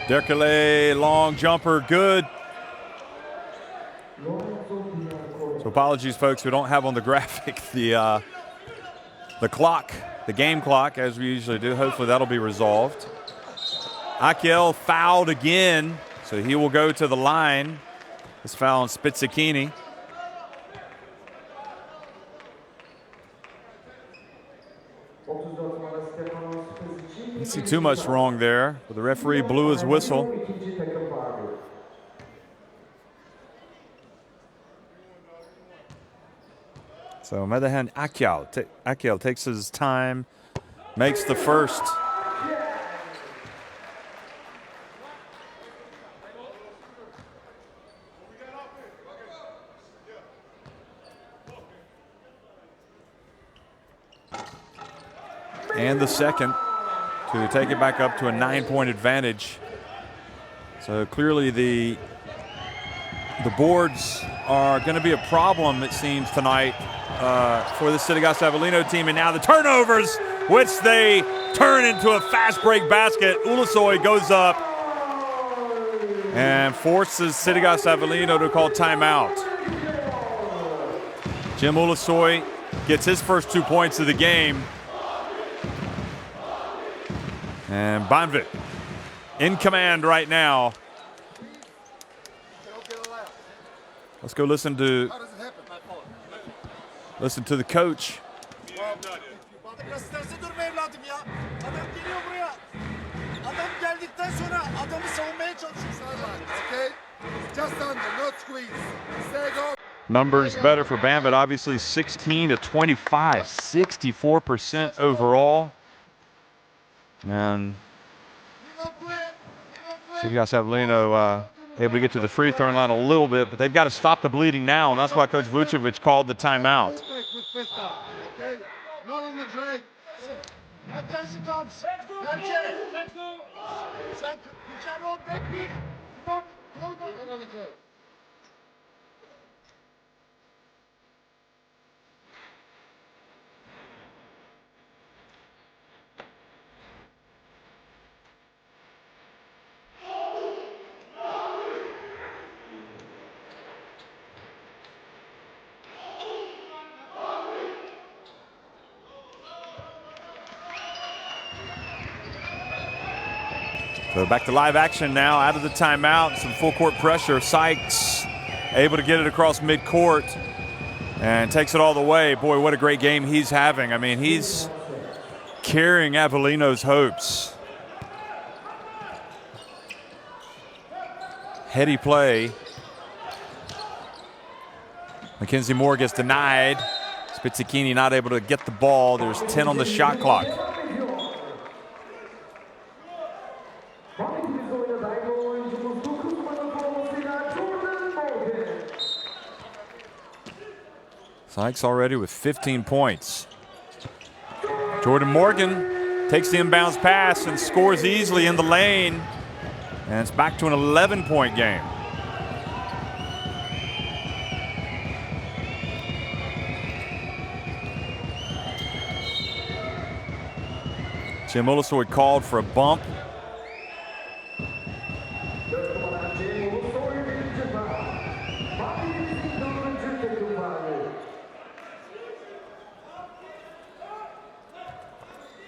Derkele, long jumper, good. So apologies, folks, we don't have on the graphic the clock, the game clock, as we usually do. Hopefully that'll be resolved. Akel fouled again, so he will go to the line. This foul on Spizzichini. Didn't see too much wrong there, but the referee blew his whistle. So Medahan Akel takes his time, makes the first. And the second to take it back up to a 9-point advantage. So clearly the boards are going to be a problem, it seems, tonight for the Sidigas Avellino team. And now the turnovers, which they turn into a fast break basket. Ulusoy goes up and forces Sidigas Avellino to call timeout. Jim Ulusoy gets his first 2 points of the game. And Banvit in command right now. Let's go listen to the coach. Biraz terse durma evladım ya. Adam geliyor buraya. Adam geldikten sonra adamı savunmaya çalışıyorsun. Okay? Just under, not squeeze. Stay go. Numbers better for Banvit, obviously 16 to 25, 64% overall. And Sidigas Avellino able to get to the free throw line a little bit, but they've got to stop the bleeding now, and that's why Coach Vucevic called the timeout. Okay? Not on the drag. Tersi kalsın. Erkek. Sen içeri ol bekle. Bak. Not on the drag. So back to live action now, out of the timeout, some full court pressure. Sykes able to get it across midcourt and takes it all the way. Boy, what a great game he's having. I mean, he's carrying Avellino's hopes. Heady play. Mackenzie Moore gets denied. Spizzichini not able to get the ball. There's 10 on the shot clock. Sykes already with 15 points. Jordan Morgan takes the inbounds pass and scores easily in the lane. And it's back to an 11-point game. Jim Ulusoy called for a bump.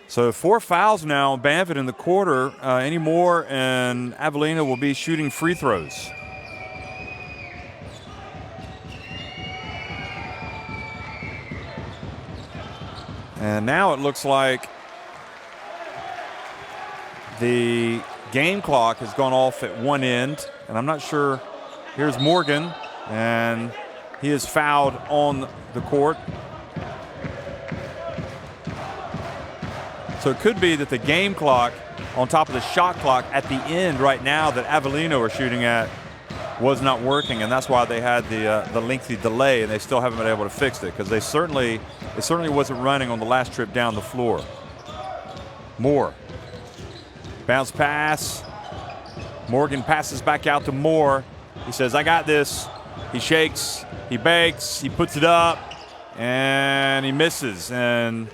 So 4 fouls now on Banvit in the quarter. Any more, and Avellino will be shooting free throws. And now it looks like the game clock has gone off at one end, and I'm not sure. Here's Morgan, and he is fouled on the court. So it could be that the game clock on top of the shot clock at the end right now that Avellino are shooting at was not working, and that's why they had the lengthy delay, and they still haven't been able to fix it because it certainly wasn't running on the last trip down the floor. Moore. Bounce pass. Morgan passes back out to Moore. He says, I got this. He shakes, he bakes, he puts it up, and he misses. And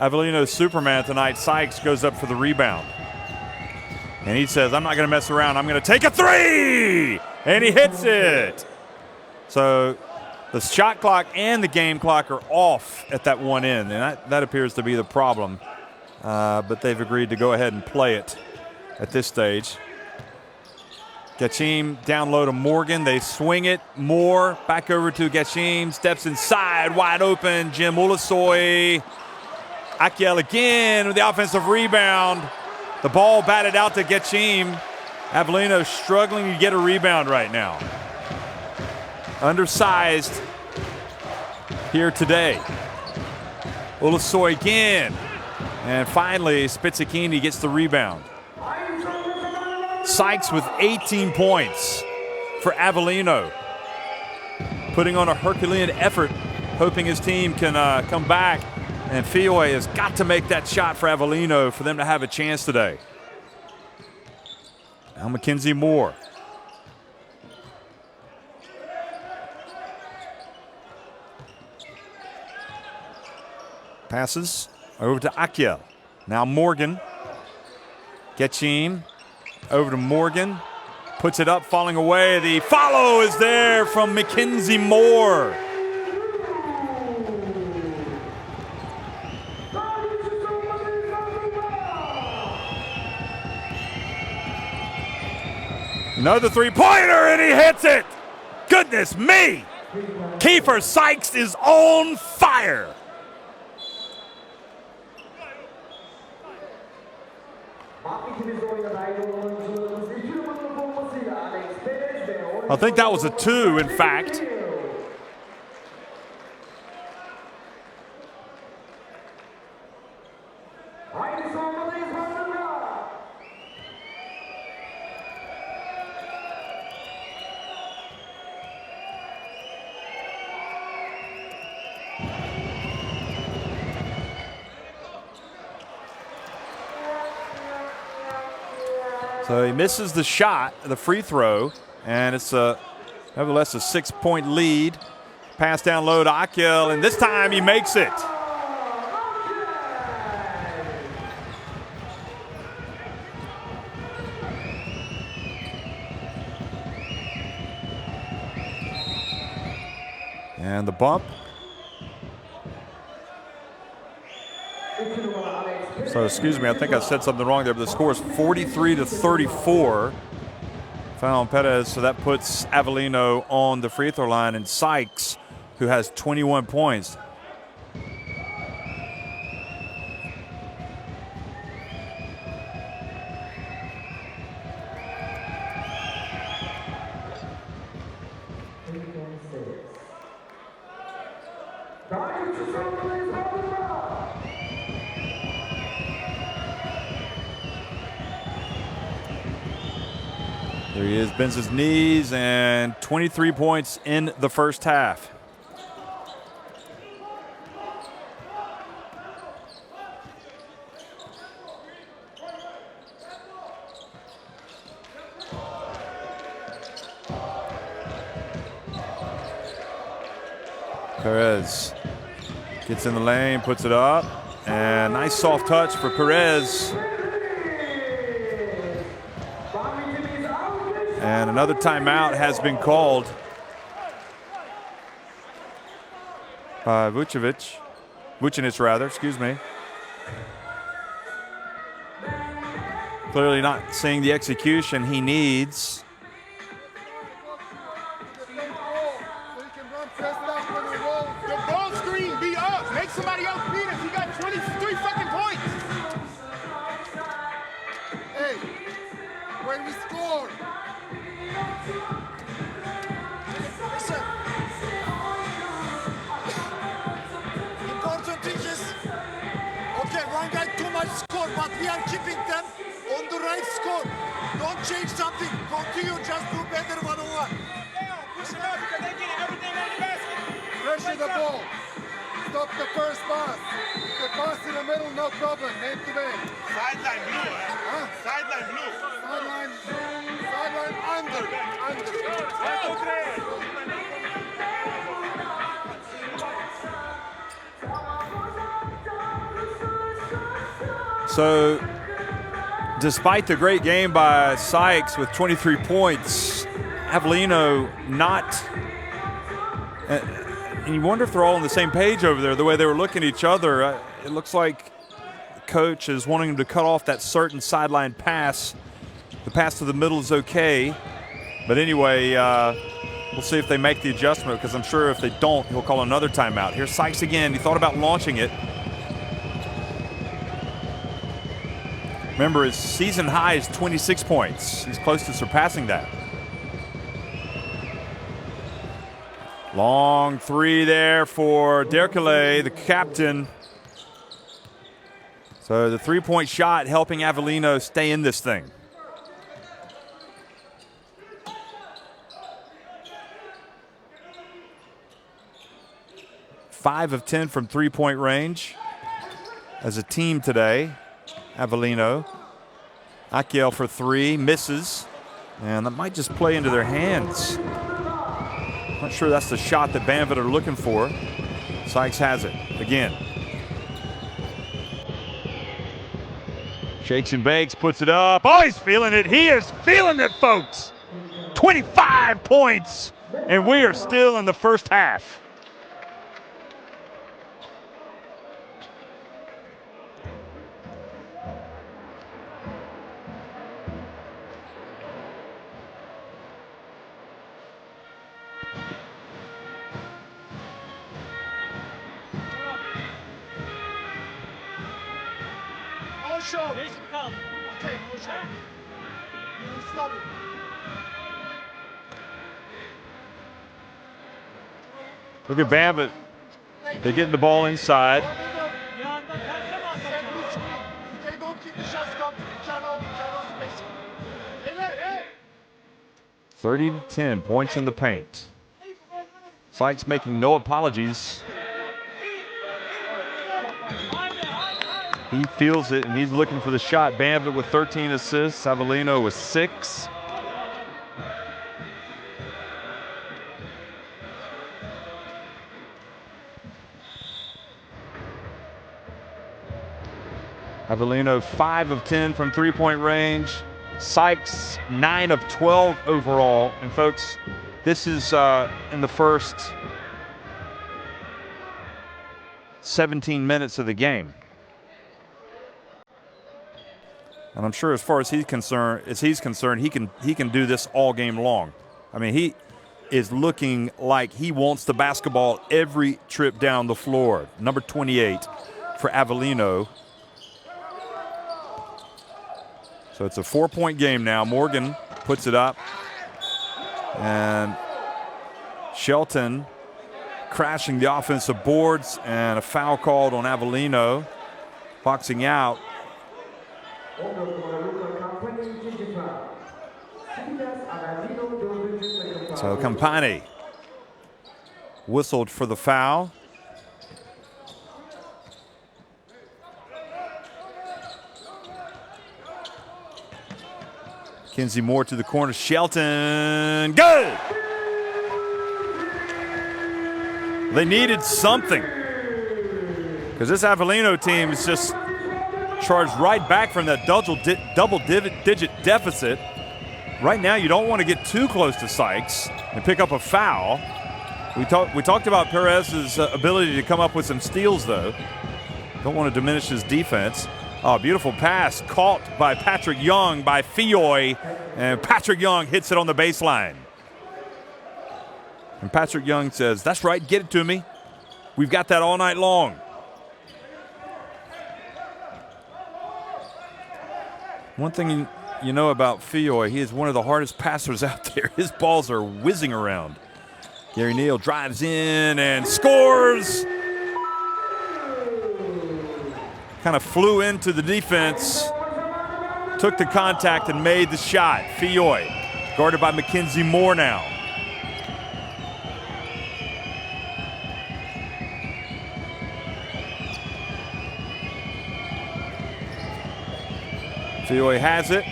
Avellino's Superman tonight, Sykes, goes up for the rebound. And he says, I'm not going to mess around. I'm going to take a three! And he hits it. So the shot clock and the game clock are off at that one end, and that appears to be the problem. But they've agreed to go ahead and play it at this stage. Gachim down low to Morgan. They swing it. Moore back over to Gachim. Steps inside, wide open. Jim Ulusoy. Akiel again with the offensive rebound. The ball batted out to Gachim. Avellino struggling to get a rebound right now. Undersized here today. Ulusoy again. And finally, Spizzichini gets the rebound. Sykes with 18 points for Avellino. Putting on a Herculean effort, hoping his team can come back. And Fioy has got to make that shot for Avellino for them to have a chance today. Now Mackenzie Moore. Passes over to Akiel. Now Morgan. Gachim over to Morgan. Puts it up, falling away. The follow is there from Mackenzie Moore. Another three-pointer, and he hits it. Goodness me. Kiefer Sykes is on fire. I think that was a 2, in fact. So he misses the shot, the free throw, and it's nevertheless a 6-point lead. Pass down low to Akel, and this time he makes it. And the bump. So excuse me, I think I said something wrong there, but the score is 43-34. Foul on Perez, so that puts Avellino on the free throw line, and Sykes, who has 21 points. There he is, bends his knees, and 23 points in the first half. Perez gets in the lane, puts it up, and nice soft touch for Perez. And another timeout has been called by Vucinic rather, excuse me. Clearly not seeing the execution he needs. The ball screen be up. Make somebody else beat us. He got 23 fucking points. Hey, when we score. Listen. Important thing is, okay, one guy too much score, but we are keeping them on the right score. Don't change something. Continue, just do better one-on-one. Push it up because they're getting everything on the basket. Pressure the ball. Stop the first pass. The pass in the middle, no problem. Man to man. Sideline blue, Huh? Sideline blue. Sideline under. So, despite the great game by Sykes with 23 points, Avellino not. And you wonder if they're all on the same page over there, the way they were looking at each other. It looks like the coach is wanting him to cut off that certain sideline pass. The pass to the middle is okay. But anyway, we'll see if they make the adjustment, because I'm sure if they don't, he'll call another timeout. Here's Sykes again. He thought about launching it. Remember, his season high is 26 points. He's close to surpassing that. Long three there for Derkele, the captain. So the three-point shot helping Avellino stay in this thing. Five of 10 from three-point range as a team today. Avellino. Akel for three, misses. And that might just play into their hands. Not sure that's the shot that Banvit are looking for. Sykes has it again. Shakes and bakes, puts it up. Oh, he's feeling it. He is feeling it, folks. 25 points, and we are still in the first half. No show. Okay, no show. You stop it. Look at Banvit. They're getting the ball inside. Okay, don't keep the shots coming. Channel space. Hey. 30-10, points in the paint. Sykes making no apologies. He feels it, and he's looking for the shot. Banvit with 13 assists. Avellino with 6. Avellino 5 of 10 from three-point range. Sykes 9 of 12 overall. And folks, this is in the first 17 minutes of the game. And I'm sure as far as he's concerned, he can do this all game long. I mean, he is looking like he wants the basketball every trip down the floor. Number 28 for Avellino. So it's a 4-point game now. Morgan puts it up. And Shelton crashing the offensive boards, and a foul called on Avellino. Boxing out. So Campani whistled for the foul. Kinsey Moore to the corner. Shelton. Good! They needed something, because this Avellino team is just charged right back from that double-digit deficit. Right now, you don't want to get too close to Sykes and pick up a foul. We talked about Perez's ability to come up with some steals, though. Don't want to diminish his defense. Oh, beautiful pass caught by Patrick Young by Fioy, and Patrick Young hits it on the baseline. And Patrick Young says, "That's right, get it to me. We've got that all night long." One thing you know about Fioy, he is one of the hardest passers out there. His balls are whizzing around. Gary Neal drives in and scores. Kind of flew into the defense, took the contact and made the shot. Fioy, guarded by Mackenzie Moore now. Fioy has it.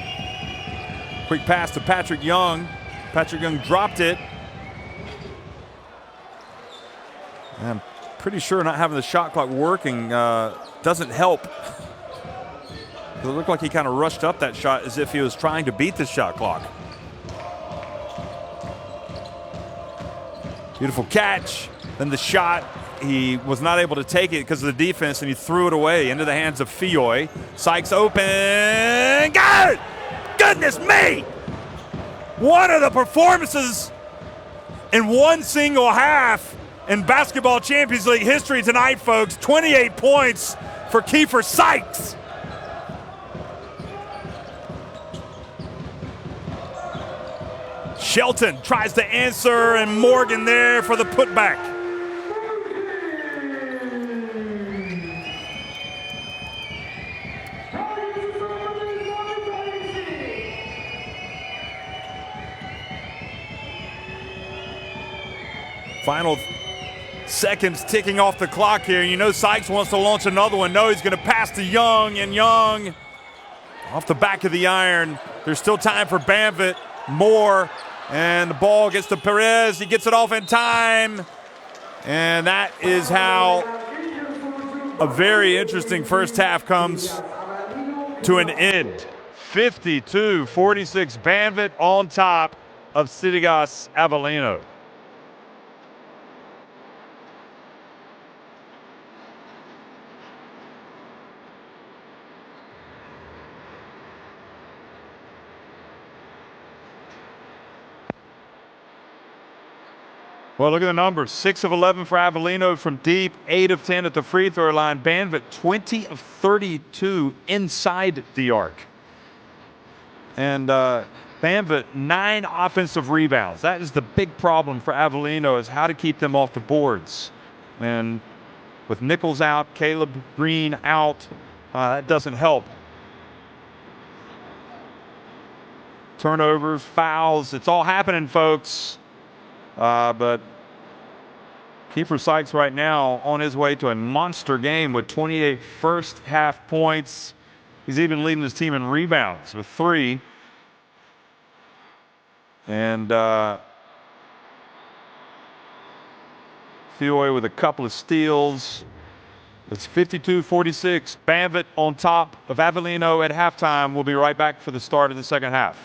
Quick pass to Patrick Young. Patrick Young dropped it. I'm pretty sure not having the shot clock working doesn't help. It looked like he kind of rushed up that shot as if he was trying to beat the shot clock. Beautiful catch. Then the shot. He was not able to take it because of the defense, and he threw it away into the hands of Fioy. Sykes open. Good! Goodness me! One of the performances in one single half in Basketball Champions League history tonight, folks. 28 points for Kiefer Sykes. Shelton tries to answer, and Morgan there for the putback. Final seconds ticking off the clock here. You know Sykes wants to launch another one. No, he's going to pass to Young, and Young off the back of the iron. There's still time for Banvit. Moore, and the ball gets to Perez. He gets it off in time. And that is how a very interesting first half comes to an end. 52-46, Banvit on top of Sidigas Avellino. Well, look at the numbers. 6 of 11 for Avellino from deep, 8 of 10 at the free throw line. Banvit, 20 of 32 inside the arc. And Banvit, 9 offensive rebounds. That is the big problem for Avellino, is how to keep them off the boards. And with Nichols out, Caleb Green out, that doesn't help. Turnovers, fouls, it's all happening, folks. But Kiefer Sykes right now on his way to a monster game with 28 first half points. He's even leading his team in rebounds with 3. And Fioy with a couple of steals. It's 52-46. Banvit on top of Avellino at halftime. We'll be right back for the start of the second half.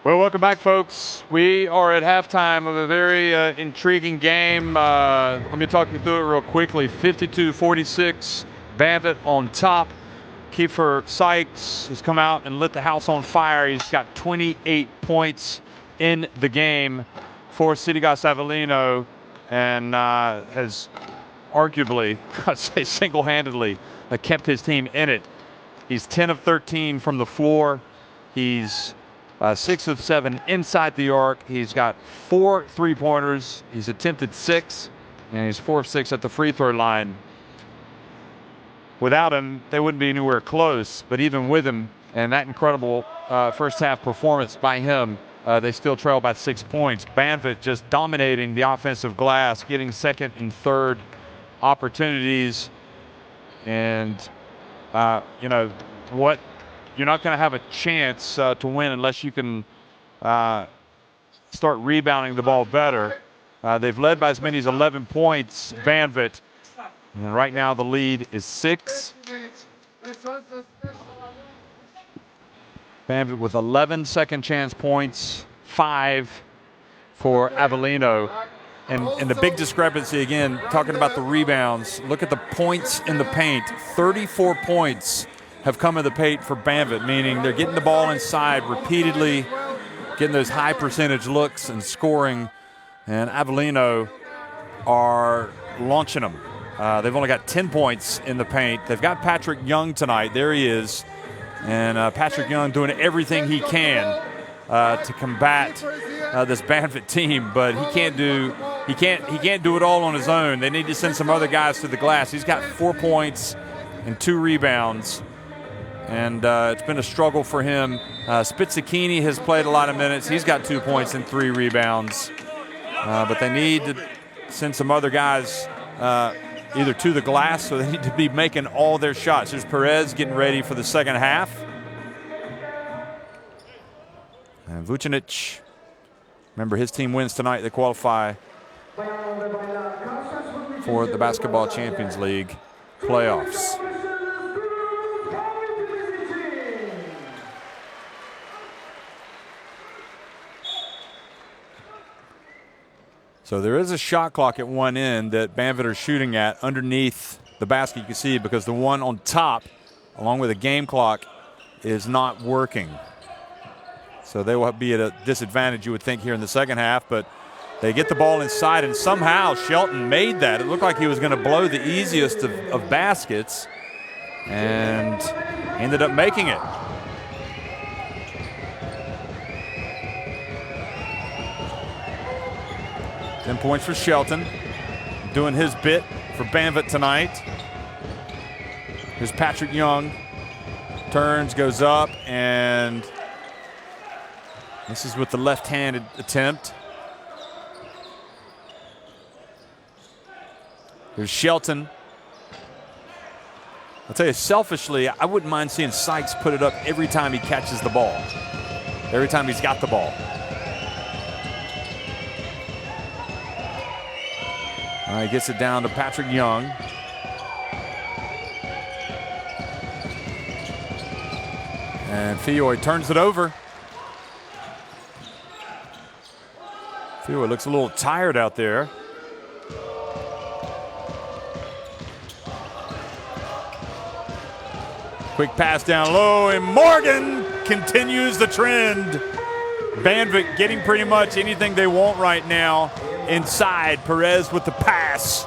Well, welcome back, folks. We are at halftime of a very intriguing game. Let me talk you through it real quickly. 52-46, Banvit on top. Kiefer Sykes has come out and lit the house on fire. He's got 28 points in the game for Sidigas Avellino and has arguably, I'd say single-handedly, kept his team in it. He's 10 of 13 from the floor. He's 6 of 7 inside the arc. He's got 4 3-pointers. He's attempted 6, and he's 4 of 6 at the free throw line. Without him, they wouldn't be anywhere close. But even with him and that incredible first half performance by him, they still trail by 6 points. Banvit just dominating the offensive glass, getting second and third opportunities. And, you know, what? You're not going to have a chance to win unless you can start rebounding the ball better. They've led by as many as 11 points, Banvit. And right now the lead is 6. Banvit with 11 second chance points, 5 for Avellino. And the big discrepancy, again, talking about the rebounds, look at the points in the paint. 34 points have come in the paint for Banvit, meaning they're getting the ball inside repeatedly, getting those high percentage looks and scoring. And Avellino are launching them. They've only got 10 points in the paint. They've got Patrick Young tonight. There he is. And Patrick Young doing everything he can to combat this Banvit team, but he can't do it all on his own. They need to send some other guys to the glass. He's got 4 points and 2 rebounds. And it's been a struggle for him. Spizzacchini has played a lot of minutes. He's got 2 points and 3 rebounds. But they need to send some other guys either to the glass, or they need to be making all their shots. There's Perez getting ready for the second half. And Vucinic, remember his team wins tonight. They qualify for the Basketball Champions League playoffs. So there is a shot clock at one end that Banvit are shooting at underneath the basket. You can see because the one on top, along with a game clock, is not working. So they will be at a disadvantage, you would think, here in the second half. But they get the ball inside, and somehow Shelton made that. It looked like he was going to blow the easiest of baskets, and ended up making it. Ten points for Shelton, doing his bit for Banvit tonight. Here's Patrick Young, turns, goes up, and this is with the left-handed attempt. Here's Shelton. I'll tell you, selfishly, I wouldn't mind seeing Sykes put it up every time he catches the ball, every time he's got the ball. All right, gets it down to Patrick Young. And Fioy turns it over. Fioy looks a little tired out there. Quick pass down low, and Morgan continues the trend. Banvit getting pretty much anything they want right now. Inside, Perez with the pass.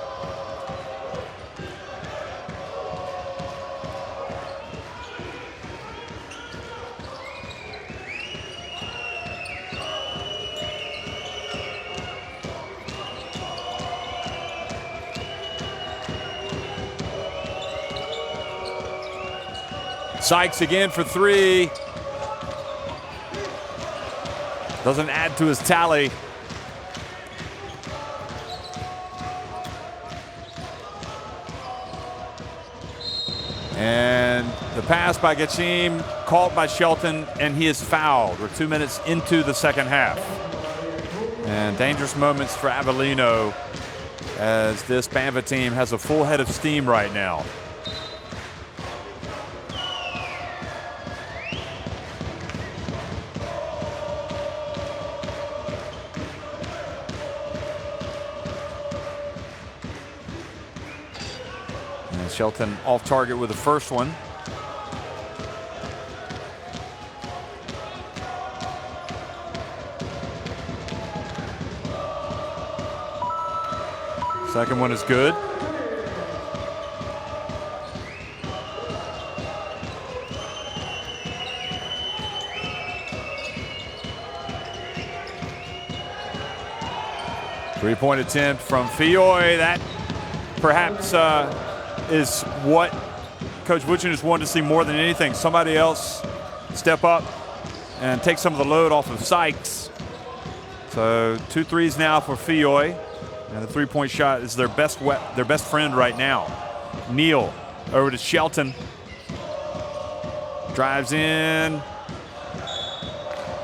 Sykes again for 3. Doesn't add to his tally. And the pass by Gachim, caught by Shelton, and he is fouled. We're 2 minutes into the second half. And dangerous moments for Avellino as this Banvit team has a full head of steam right now. Shelton off target with the first one. Second one is good. Three-point attempt from Fioy. That perhaps is what Coach Wuchen has wanted to see more than anything. Somebody else step up and take some of the load off of Sykes. So 2 threes now for Fioy. And the three-point shot is their best friend right now. Neal over to Shelton. Drives in.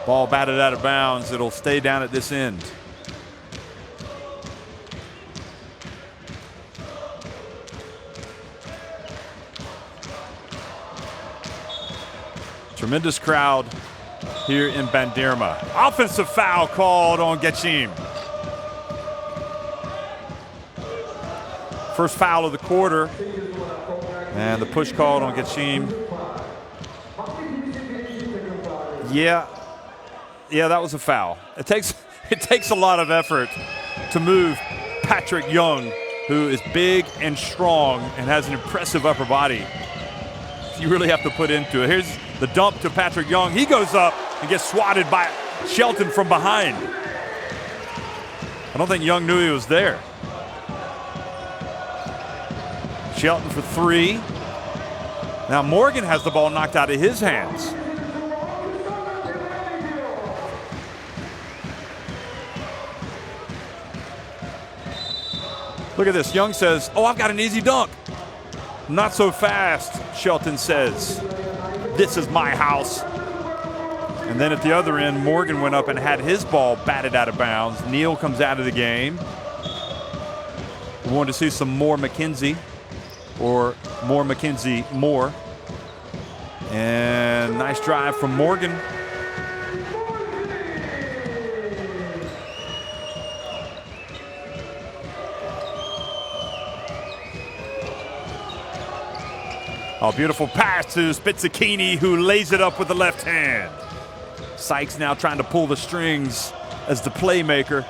Ball batted out of bounds. It'll stay down at this end. Tremendous crowd here in Bandirma. Offensive foul called on Getchim. First foul of the quarter. And the push called on Getchim. Yeah, that was a foul. It takes a lot of effort to move Patrick Young, who is big and strong and has an impressive upper body. You really have to put into it. Here's the dump to Patrick Young. He goes up and gets swatted by Shelton from behind. I don't think Young knew he was there. Shelton for three. Now Morgan has the ball knocked out of his hands. Look at this. Young says, "Oh, I've got an easy dunk." Not so fast, Shelton says. This is my house. And then at the other end, Morgan went up and had his ball batted out of bounds. Neal comes out of the game. We wanted to see some more McKenzie, or more McKenzie more. And nice drive from Morgan. Oh, beautiful pass to Spizzacchini, who lays it up with the left hand. Sykes now trying to pull the strings as the playmaker.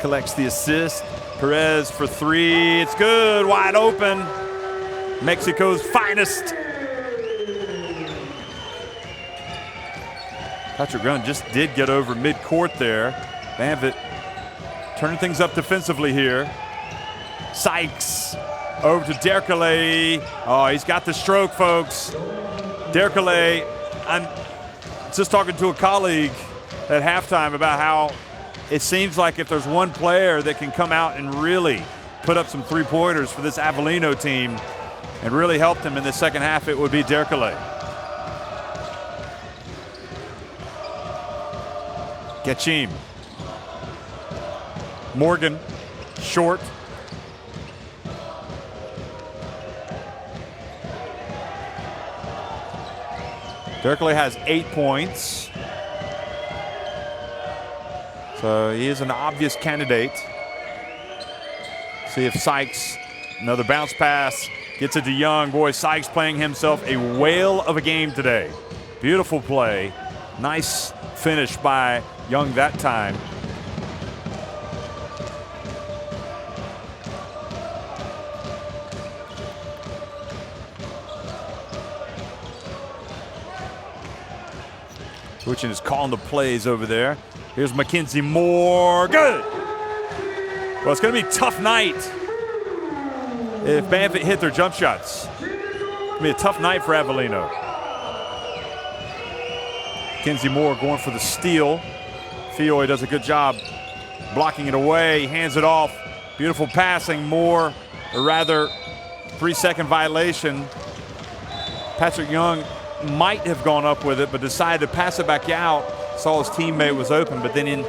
Collects the assist. Perez for three. It's good, wide open. Mexico's finest. Patrick Young just did get over mid-court there. Banvit turning things up defensively here. Sykes. Over to Derkele. Oh, he's got the stroke, folks. Derkele, I'm just talking to a colleague at halftime about how it seems like if there's one player that can come out and really put up some three-pointers for this Avellino team and really help them in the second half, it would be Derkele. Getchim. Morgan, short. Derkele has 8 points. So he is an obvious candidate. See if Sykes, another bounce pass, gets it to Young. Boy, Sykes playing himself a whale of a game today. Beautiful play. Nice finish by Young that time. Wuchen is calling the plays over there. Here's Mackenzie Moore. Good. Well, it's going to be a tough night if Banvit hit their jump shots. It's going to be a tough night for Avellino. Mackenzie Moore going for the steal. Fioy does a good job blocking it away. He hands it off. Beautiful passing. Moore, or rather, 3-second violation. Patrick Young might have gone up with it, but decided to pass it back out. Saw his teammate was open, but then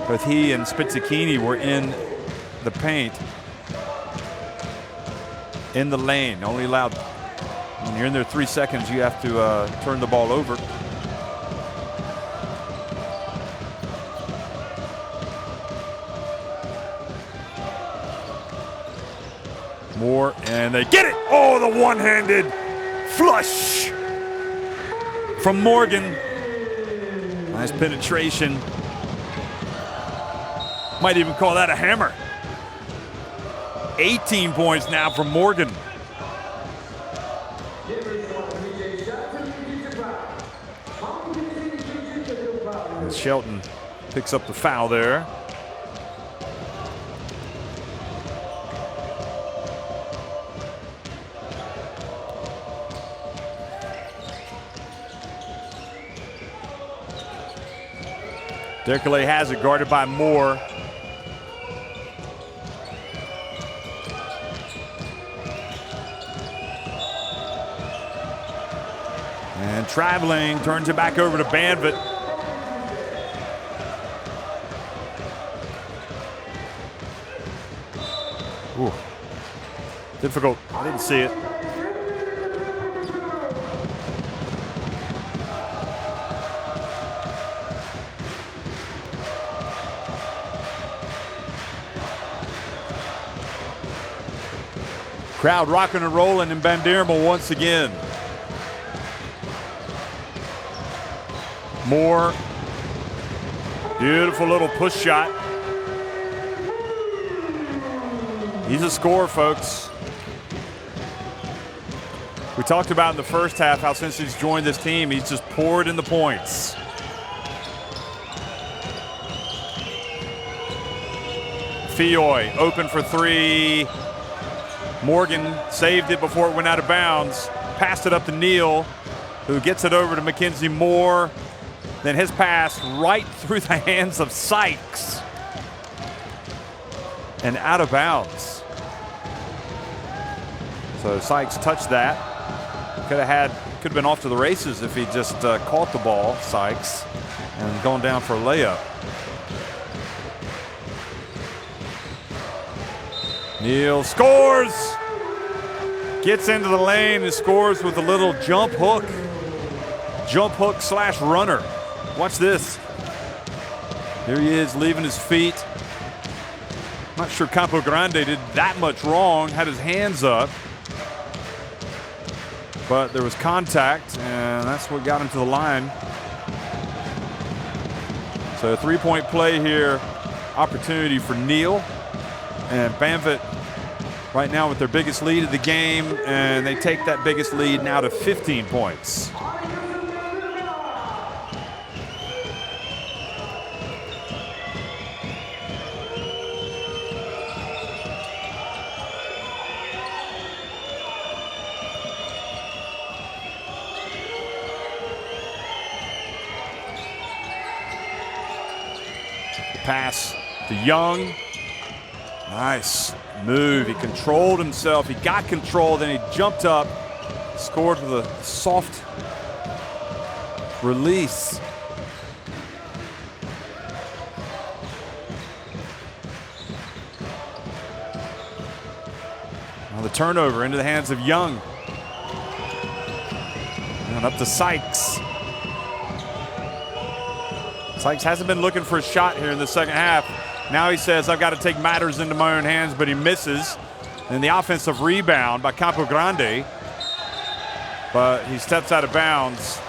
both he and Spizzacchini were in the paint, in the lane. Only allowed, when you're in there 3 seconds, you have to turn the ball over. Moore, and they get it. Oh, the one-handed flush from Morgan. Nice penetration. Might even call that a hammer. 18 points now from Morgan. And Shelton picks up the foul there. Derkelay has it, guarded by Moore. And traveling, turns it back over to Banvit. Ooh. Difficult, I didn't see it. Crowd rocking and rolling in Bandirma once again. Moore, beautiful little push shot. He's a scorer, folks. We talked about in the first half how since he's joined this team, he's just poured in the points. Fioy open for three. Morgan saved it before it went out of bounds. Passed it up to Neal, who gets it over to Mackenzie Moore. Then his pass right through the hands of Sykes. And out of bounds. So Sykes touched that. Could have been off to the races if he just caught the ball, Sykes, and gone down for a layup. Neal scores! Gets into the lane and scores with a little jump hook. Jump hook / runner. Watch this. Here he is leaving his feet. Not sure Campo Grande did that much wrong, had his hands up. But there was contact, and that's what got him to the line. So a three-point play here, opportunity for Neal. And Banvit right now with their biggest lead of the game, and they take that biggest lead now to 15 points. Pass to Young. Nice move. He controlled himself. He got control, then he jumped up, scored with a soft release. Now the turnover into the hands of Young. And up to Sykes. Sykes hasn't been looking for a shot here in the second half. Now he says, I've got to take matters into my own hands, but he misses. And the offensive rebound by Campo Grande. But he steps out of bounds.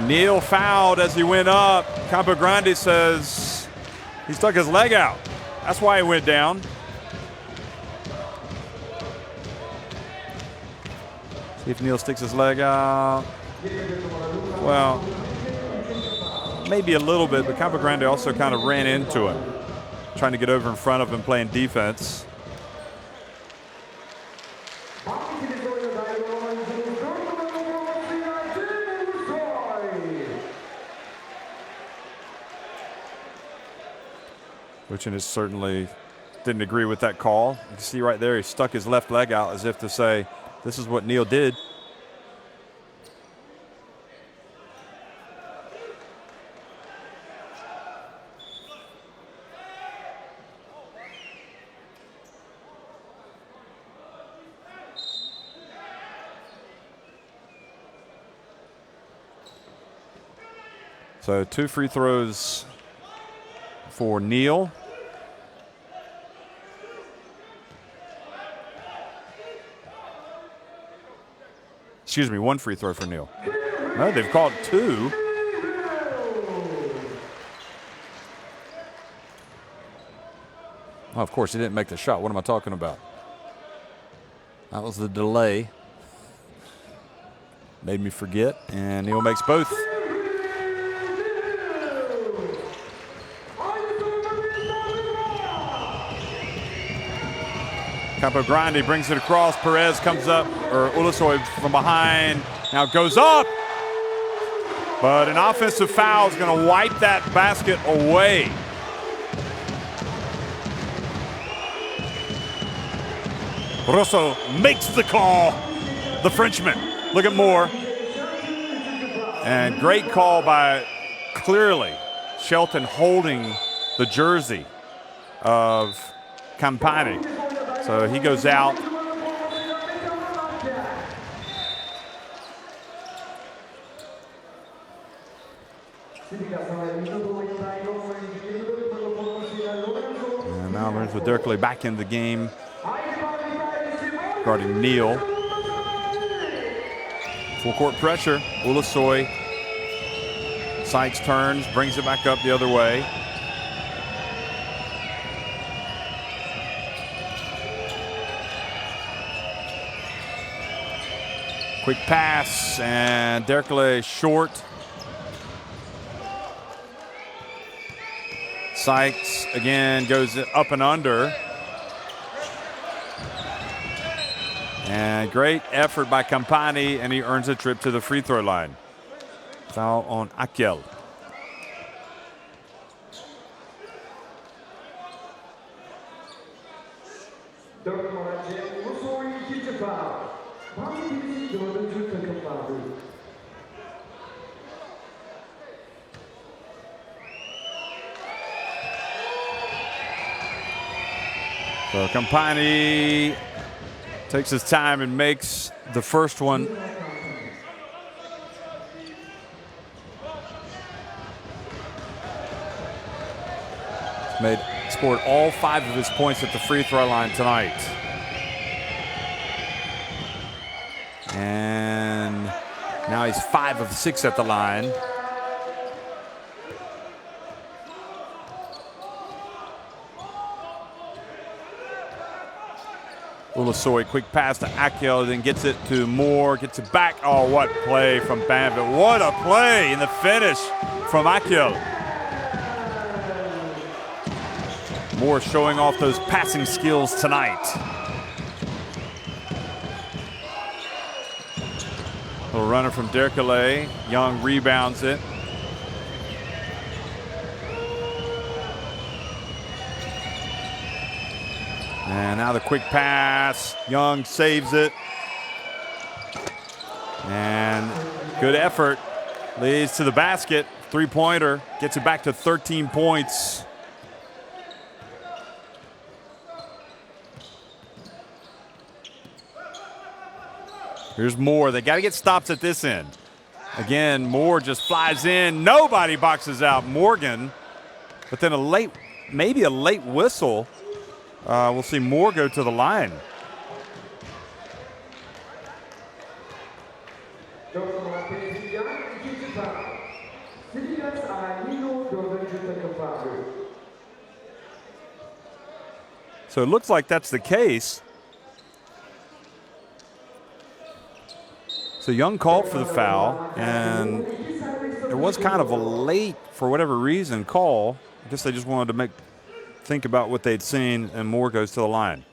Neal fouled as he went up. Campo Grande says he stuck his leg out. That's why he went down. See if Neal sticks his leg out. Well, maybe a little bit, but Campo Grande also kind of ran into him, trying to get over in front of him playing defense. Which certainly didn't agree with that call. You can see right there, he stuck his left leg out as if to say, this is what Neal did. So 2 free throws for Neal. Excuse me, 1 free throw for Neal. No, they've called 2. Oh, of course, he didn't make the shot. What am I talking about? That was the delay. Made me forget, and Neal makes both. Campogrande brings it across. Perez comes up, or Ulusoy from behind. Now goes up. But an offensive foul is going to wipe that basket away. Russo makes the call. The Frenchman. Look at Moore. And great call by, clearly, Shelton holding the jersey of Campani. So he goes out. And now Lorenzo Derkley back in the game, guarding Neal. Full court pressure. Ulusoy. Sykes turns, brings it back up the other way. Quick pass, and Derkley short. Sykes again goes up and under. And great effort by Campani, and he earns a trip to the free throw line. Foul on Akel. So Campani takes his time and makes the first one. Scored all 5 of his points at the free throw line tonight. And now he's 5 of 6 at the line. Ulusoy, quick pass to Akel, then gets it to Moore, gets it back. Oh, what play from Banvit. What a play in the finish from Akel. Moore showing off those passing skills tonight. Little runner from Derkley. Young rebounds it. And now the quick pass. Young saves it. And good effort. Leads to the basket. 3-pointer. Gets it back to 13 points. Here's Moore. They got to get stops at this end. Again, Moore just flies in. Nobody boxes out Morgan. But then maybe a late whistle. We'll see Moore go to the line. So it looks like that's the case. So Young called for the foul, and it was kind of a late, for whatever reason, call. I guess they just wanted to think about what they'd seen, and Moore goes to the line.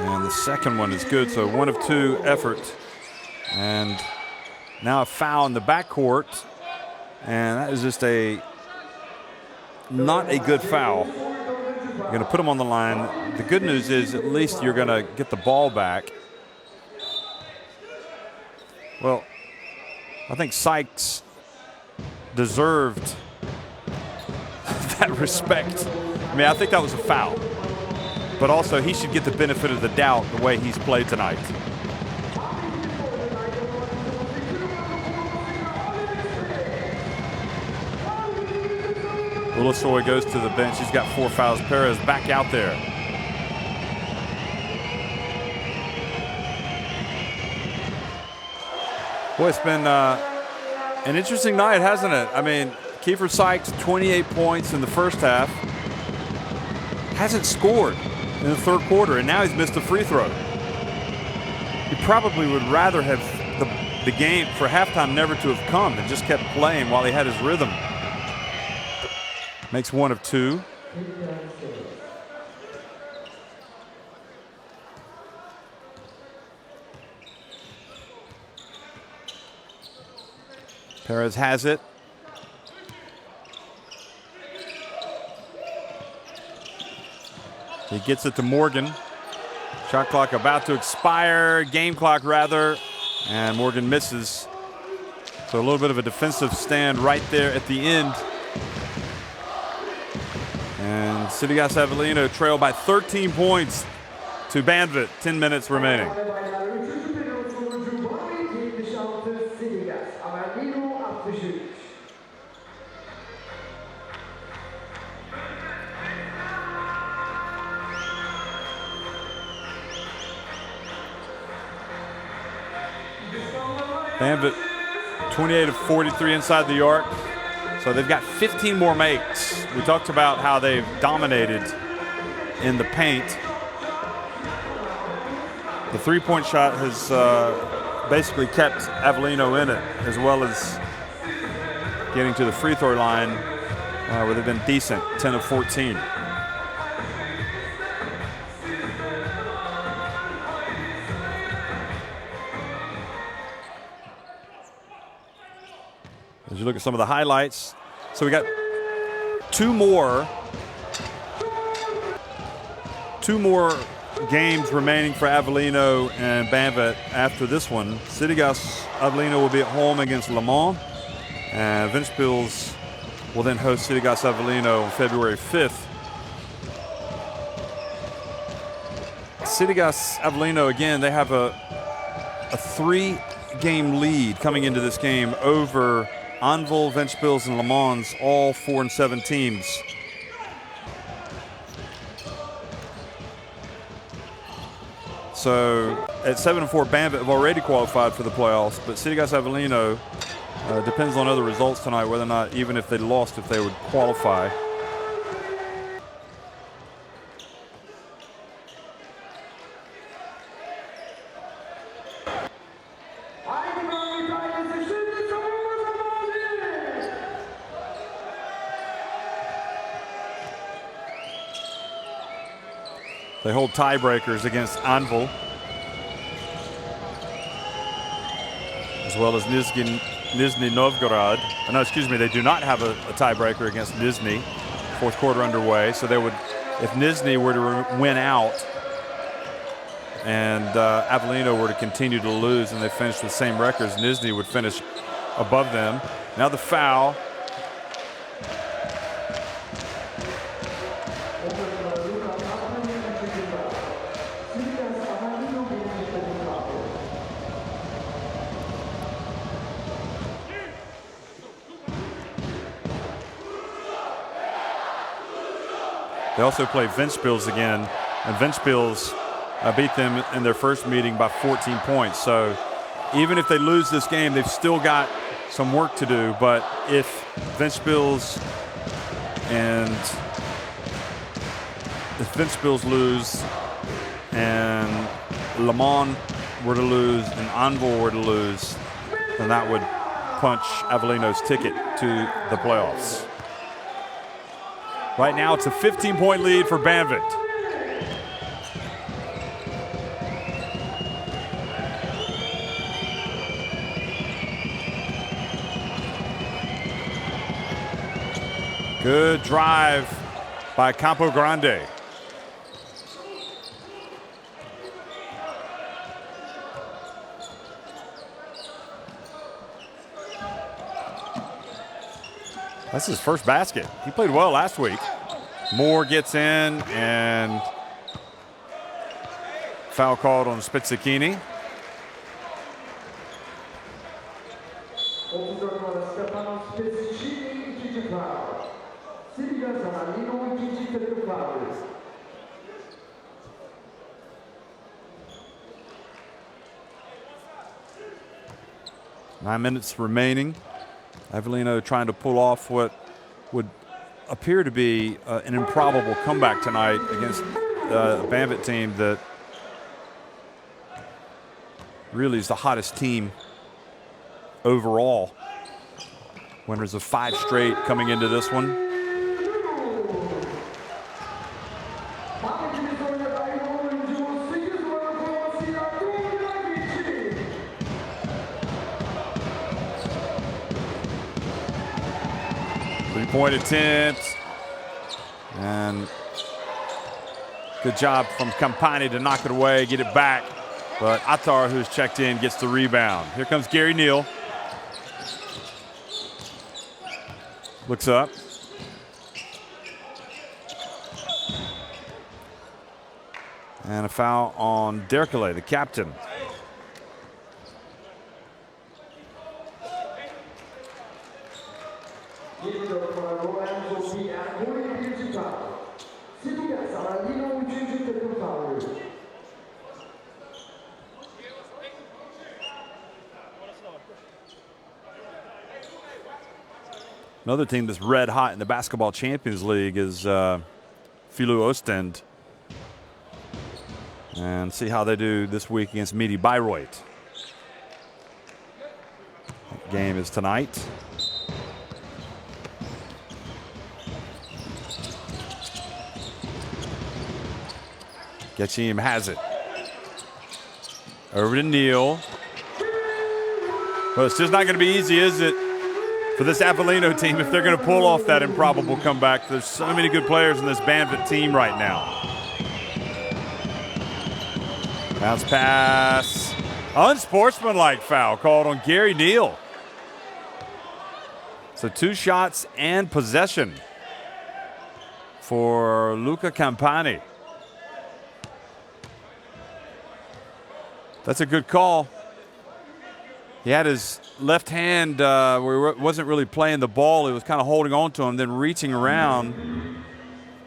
And the second one is good, so 1 of 2 effort. And now a foul in the backcourt. And that is just not a good foul. You're going to put him on the line. The good news is at least you're going to get the ball back. Well, I think Sykes deserved that respect. I mean, I think that was a foul. But also, he should get the benefit of the doubt the way he's played tonight. Ulasoy goes to the bench. He's got 4 fouls. Perez back out there. Boy, it's been an interesting night, hasn't it? I mean, Kiefer Sykes, 28 points in the first half. Hasn't scored in the third quarter, and now he's missed a free throw. He probably would rather have the game for halftime never to have come and just kept playing while he had his rhythm. Makes 1 of 2. Perez has it. He gets it to Morgan. Shot clock about to expire, game clock rather, and Morgan misses. So a little bit of a defensive stand right there at the end. And Sidigas Avellino trail by 13 points to Banvit, 10 minutes remaining. Banvit 28 of 43 inside the arc. So they've got 15 more makes. We talked about how they've dominated in the paint. The three-point shot has basically kept Avellino in it, as well as getting to the free throw line where they've been decent, 10 of 14. As you look at some of the highlights, so we got two more games remaining for Avellino and Banvit after this one. Sidigas Avellino will be at home against Le Mans, and Ventspils will then host Sidigas Avellino on February 5th. Sidigas Avellino, again, they have a 3-game lead coming into this game over Anvil, Ventspils, and Le Mans, all 4 and 7 teams. So at 7 and 4, Banvit have already qualified for the playoffs, but Sidigas Avellino depends on other results tonight, whether or not, even if they lost, if they would qualify. They hold tiebreakers against Anvil, as well as Nizhny Novgorod. No, excuse me, they do not have a tiebreaker against Nizhny. Fourth quarter underway, so they would, if Nizhny were to win out and Avellino were to continue to lose and they finished with the same records, Nizhny would finish above them. Now the foul. They also play Ventspils again, and Ventspils beat them in their first meeting by 14 points. So even if they lose this game, they've still got some work to do. But if Ventspils lose and Le Mans were to lose and Anvil were to lose, then that would punch Avellino's ticket to the playoffs. Right now, it's a 15-point lead for Banvit. Good drive by Campo Grande. That's his first basket. He played well last week. Moore gets in, and foul called on Spizzacchini. Sidigas Avellino, ikinci takım faulü. Nine minutes remaining. Avellino trying to pull off what would appear to be an improbable comeback tonight against a Banvit team that really is the hottest team overall. Winners of 5 straight coming into this one. Three-point attempt, and good job from Campani to knock it away, get it back. But Attar, who's checked in, gets the rebound. Here comes Gary Neal. Looks up. And a foul on Derkele, the captain. Sidigas Avellino, üçüncü takım faulü. Another team that's red hot in the Basketball Champions League is Filu Ostend. And see how they do this week against Midi Bayreuth. That game is tonight. Getchim has it. Over to Neal. Well, it's just not going to be easy, is it, for this Avellino team if they're going to pull off that improbable comeback. There's so many good players in this Banvit team right now. Bounce pass. Unsportsmanlike foul called on Gary Neal. So 2 shots and possession for Luca Campani. That's a good call. He had his left hand where he wasn't really playing the ball. He was kind of holding on to him, then reaching around.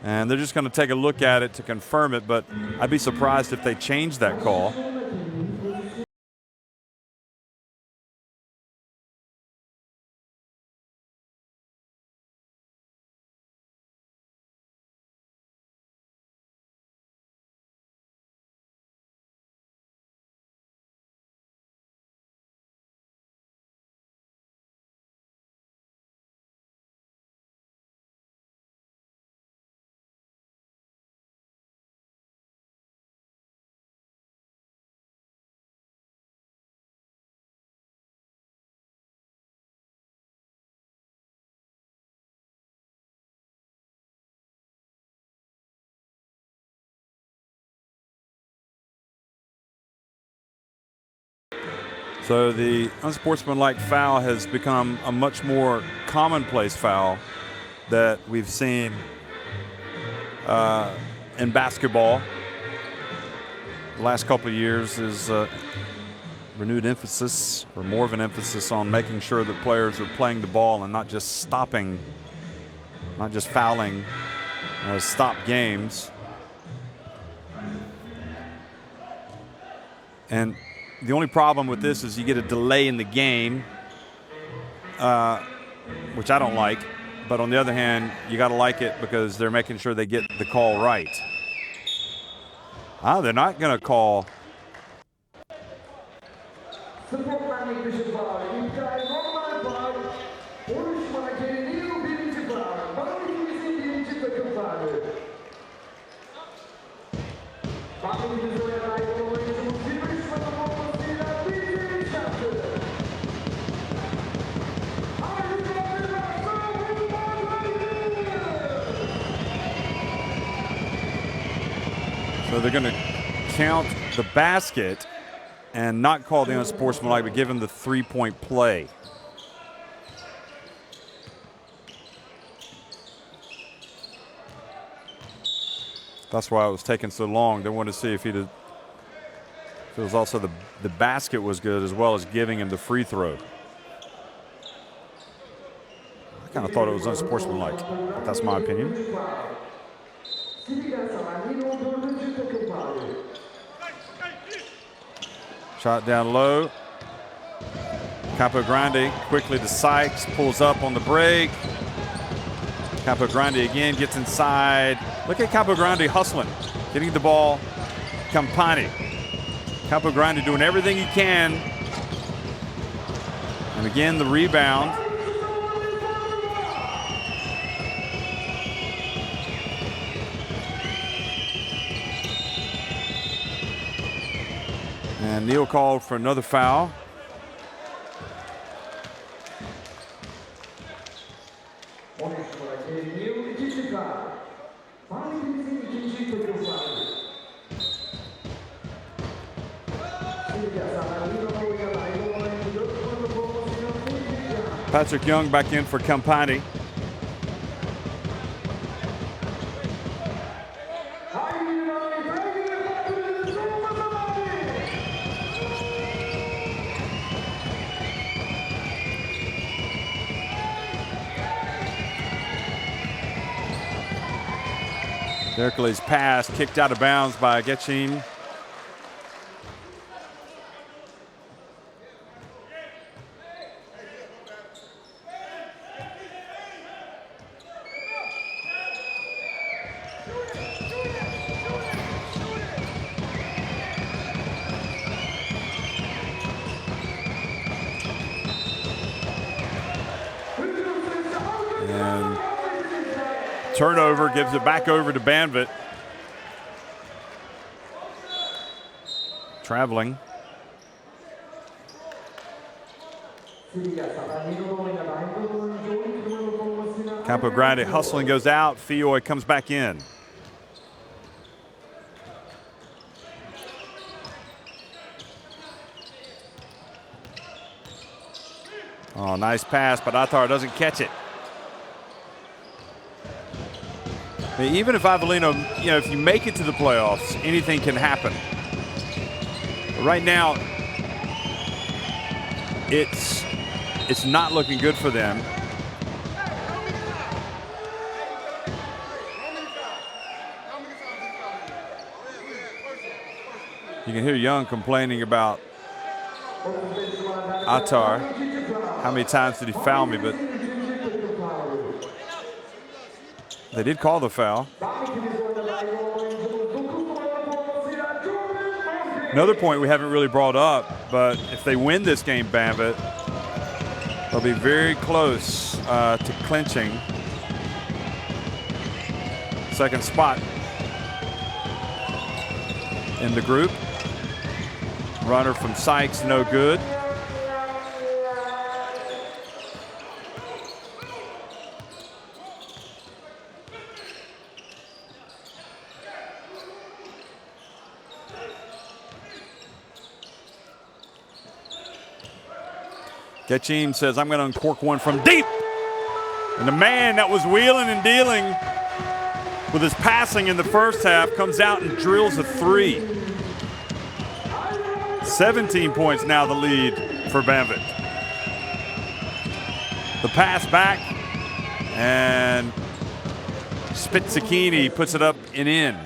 And they're just going to take a look at it to confirm it, but I'd be surprised if they changed that call. So the unsportsmanlike foul has become a much more commonplace foul that we've seen in basketball. The last couple of years is renewed emphasis, or more of an emphasis, on making sure that players are playing the ball and not just stopping, not just fouling, stop games. And the only problem with this is you get a delay in the game, which I don't like. But on the other hand, you got to like it because they're making sure they get the call right. They're not going to call. Sportmenlik dışı faul. İptal normal faul. 13 numara Gary Neal, birinci faul. Banvitimizin birinci takım faulü. Banvitimizin ait oyuncumuz 23 numara formasıyla bitiriş yaptı. So they're going to count the basket and not call the unsportsmanlike, but give him the 3-point play. That's why it was taking so long. They wanted to see if it was also the basket was good as well as giving him the free throw. I kind of thought it was unsportsmanlike, but that's my opinion. Sidigas Avellino, 12 tocco palo. Shot down low. Campogrande quickly to Sykes, pulls up on the break. Campogrande again gets inside. Look at Campogrande hustling, getting the ball. Campani. Campogrande doing everything he can. And again, the rebound. And Neal called for another foul. Patrick Young back in for Campani. Berkeley's pass kicked out of bounds by Getchine. And turnover gives it back over to Banvit. Traveling. Campogrande hustling goes out. Fioy comes back in. Oh, nice pass, but Atar doesn't catch it. I mean, even if Avellino, if you make it to the playoffs, anything can happen. But right now, it's not looking good for them. You can hear Young complaining about Atar. How many times did he foul me? But they did call the foul. Another point we haven't really brought up, but if they win this game, Banvit, they'll be very close to clinching second spot in the group. Runner from Sykes, no good. Getchine says, I'm going to uncork one from deep. And the man that was wheeling and dealing with his passing in the first half comes out and drills a three. 17 points now the lead for Banvit. The pass back, and Spizzacchini puts it up and in.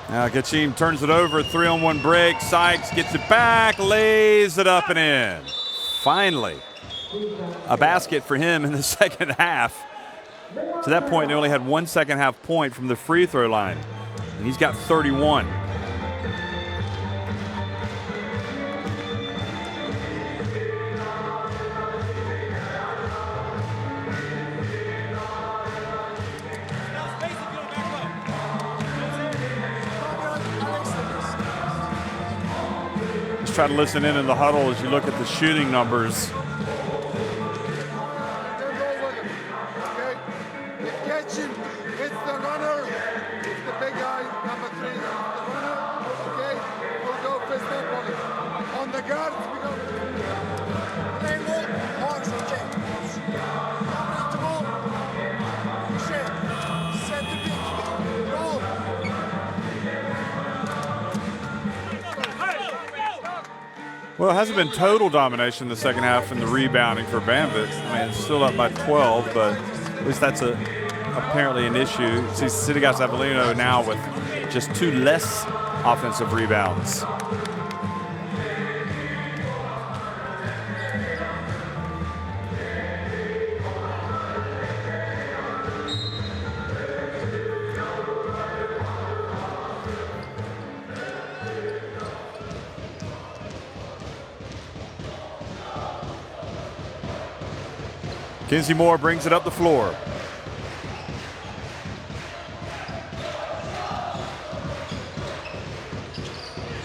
Now Getchine turns it over, 3-on-1 break. Sykes gets it back, lays it up and in. Finally, a basket for him in the second half. To that point, they only had one second half point from the free throw line, and he's got 31. Try to listen in the huddle as you look at the shooting numbers. guards, we go. Play more horns, okay? Cover the ball. Shake. Set the beat. Roll. Well, it hasn't been total domination in the second half in the rebounding for Banvit. I mean, it's still up by 12, but at least that's apparently an issue. See Sidigas Avellino now with just 2 less offensive rebounds. Kinsey Moore brings it up the floor.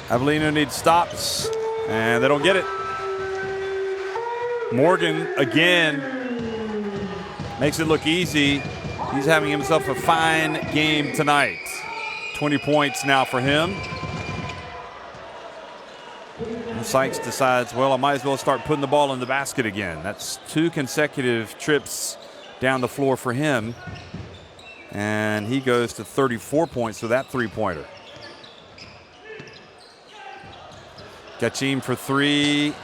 Avellino needs stops, and they don't get it. Morgan again makes it look easy. He's having himself a fine game tonight. 20 points now for him. And Sykes decides, well, I might as well start putting the ball in the basket again. That's 2 consecutive trips down the floor for him. And he goes to 34 points with that 3-pointer. Gachim for 3.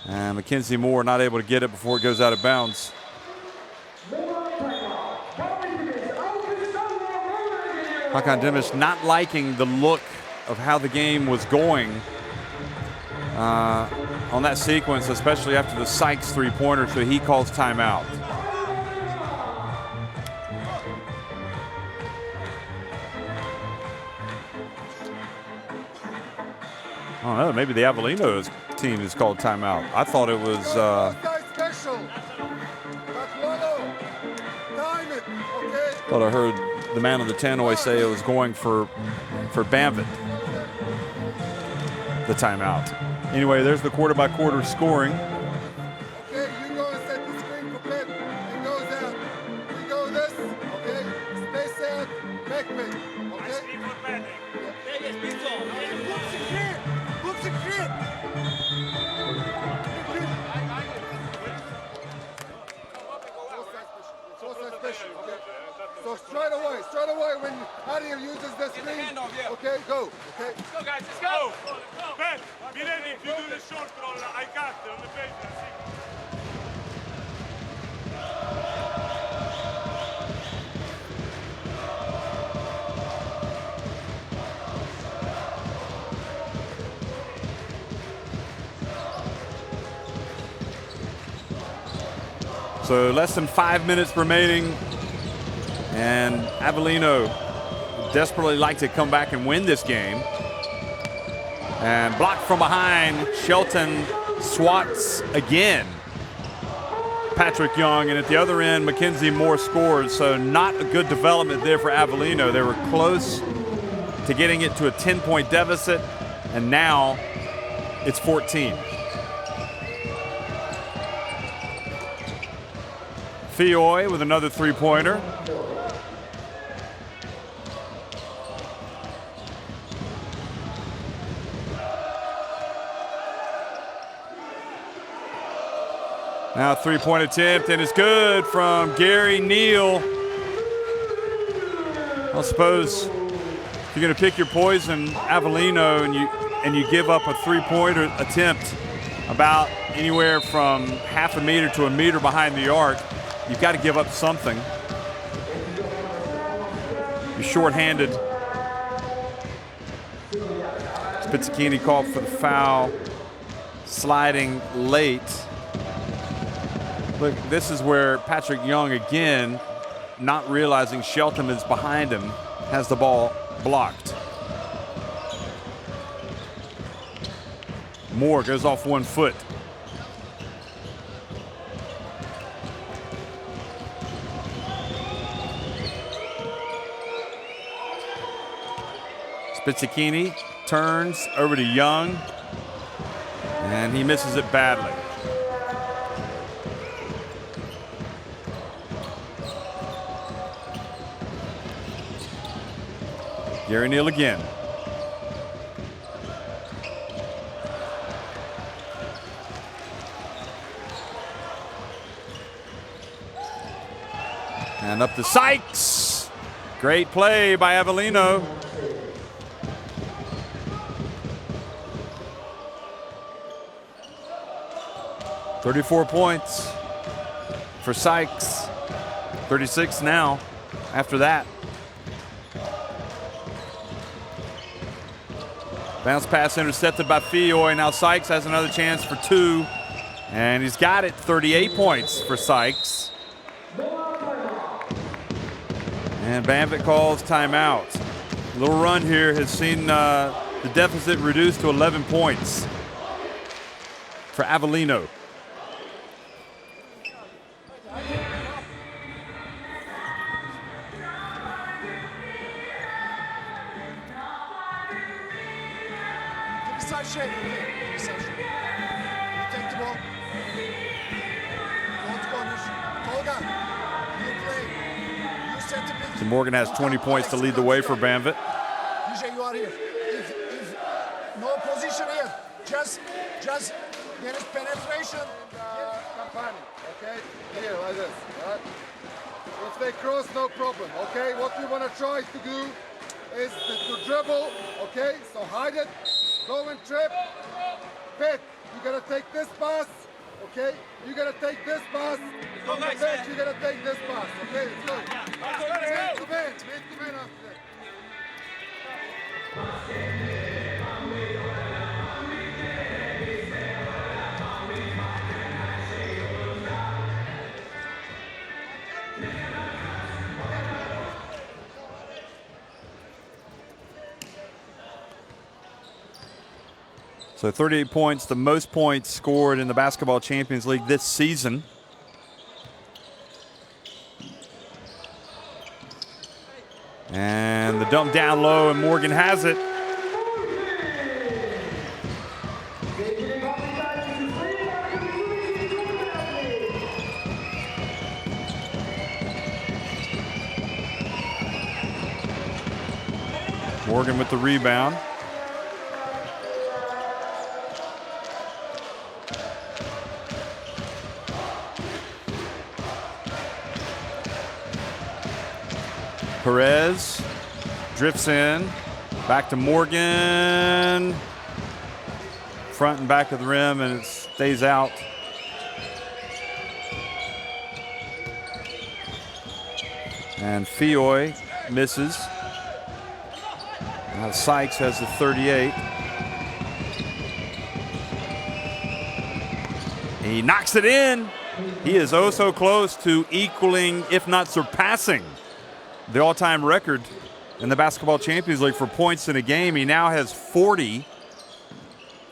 And Mackenzie Moore not able to get it before it goes out of bounds. Hakan Demis not liking the look of how the game was going on that sequence, especially after the Sykes 3-pointer, so he calls timeout. I don't know, maybe the Avellino's team is called timeout. I thought it was Special. Time it, okay? thought I heard the man of the tannoy say it was going for Banvit, the timeout. Anyway, there's the quarter-by-quarter scoring. Okay, you go and set the screen for Pep. It goes out. We go this, okay? Space out, back me, okay? Books and crit. Special, okay? So straight away when Adi uses the screen, okay, go, okay? Let's go, guys, let's go! Ben, be ready if you do the short roll. I got it on the page. So less than 5 minutes remaining, and Avellino desperately like to come back and win this game. And blocked from behind, Shelton swats again. Patrick Young, and at the other end, Mackenzie Moore scores. So not a good development there for Avellino. They were close to getting it to a 10-point deficit, and now it's 14. Fioy with another 3-pointer. Now a 3-point attempt, and it's good from Gary Neal. I suppose if you're going to pick your poison, Avellino, and you give up a 3-pointer attempt about anywhere from half a meter to a meter behind the arc, you've got to give up something. You're shorthanded. Spizzacchini called for the foul, sliding late. Look, this is where Patrick Young, again, not realizing Shelton is behind him, has the ball blocked. Moore goes off 1 foot. Spizzacchini turns over to Young, and he misses it badly. Gary Neal again. And up to Sykes. Great play by Avellino. "34 points for Sykes. 36 now after that. Bounce pass intercepted by Fioy. Now Sykes has another chance for 2. And he's got it. 38 points for Sykes. And Banvit calls timeout. A little run here has seen the deficit reduced to 11 points for Avellino. Side shake. Side shake. You take the ball. Don't corners. Tolga, you play. You set the pitch. So Morgan has 20 points to lead the way for Banvit. DJ, you are here. If no position here, just there is penetration. Campani, okay? Here, like this, right? If they cross, no problem, okay? What we want to try to do is to dribble, okay? So hide it, go and trip, pit. You gotta take this pass, okay? You gotta take this pass. From the bench, you gotta take this pass, okay? Let's go. Come in after that. So 38 points, the most points scored in the Basketball Champions League this season. And the dump down low, and Morgan has it. Morgan with the rebound. Perez drifts in, back to Morgan, front and back of the rim, and it stays out. And Fioy misses. Now Sykes has the 38. He knocks it in. He is oh so close to equaling, if not surpassing, the all-time record in the Basketball Champions League for points in a game. He now has 40,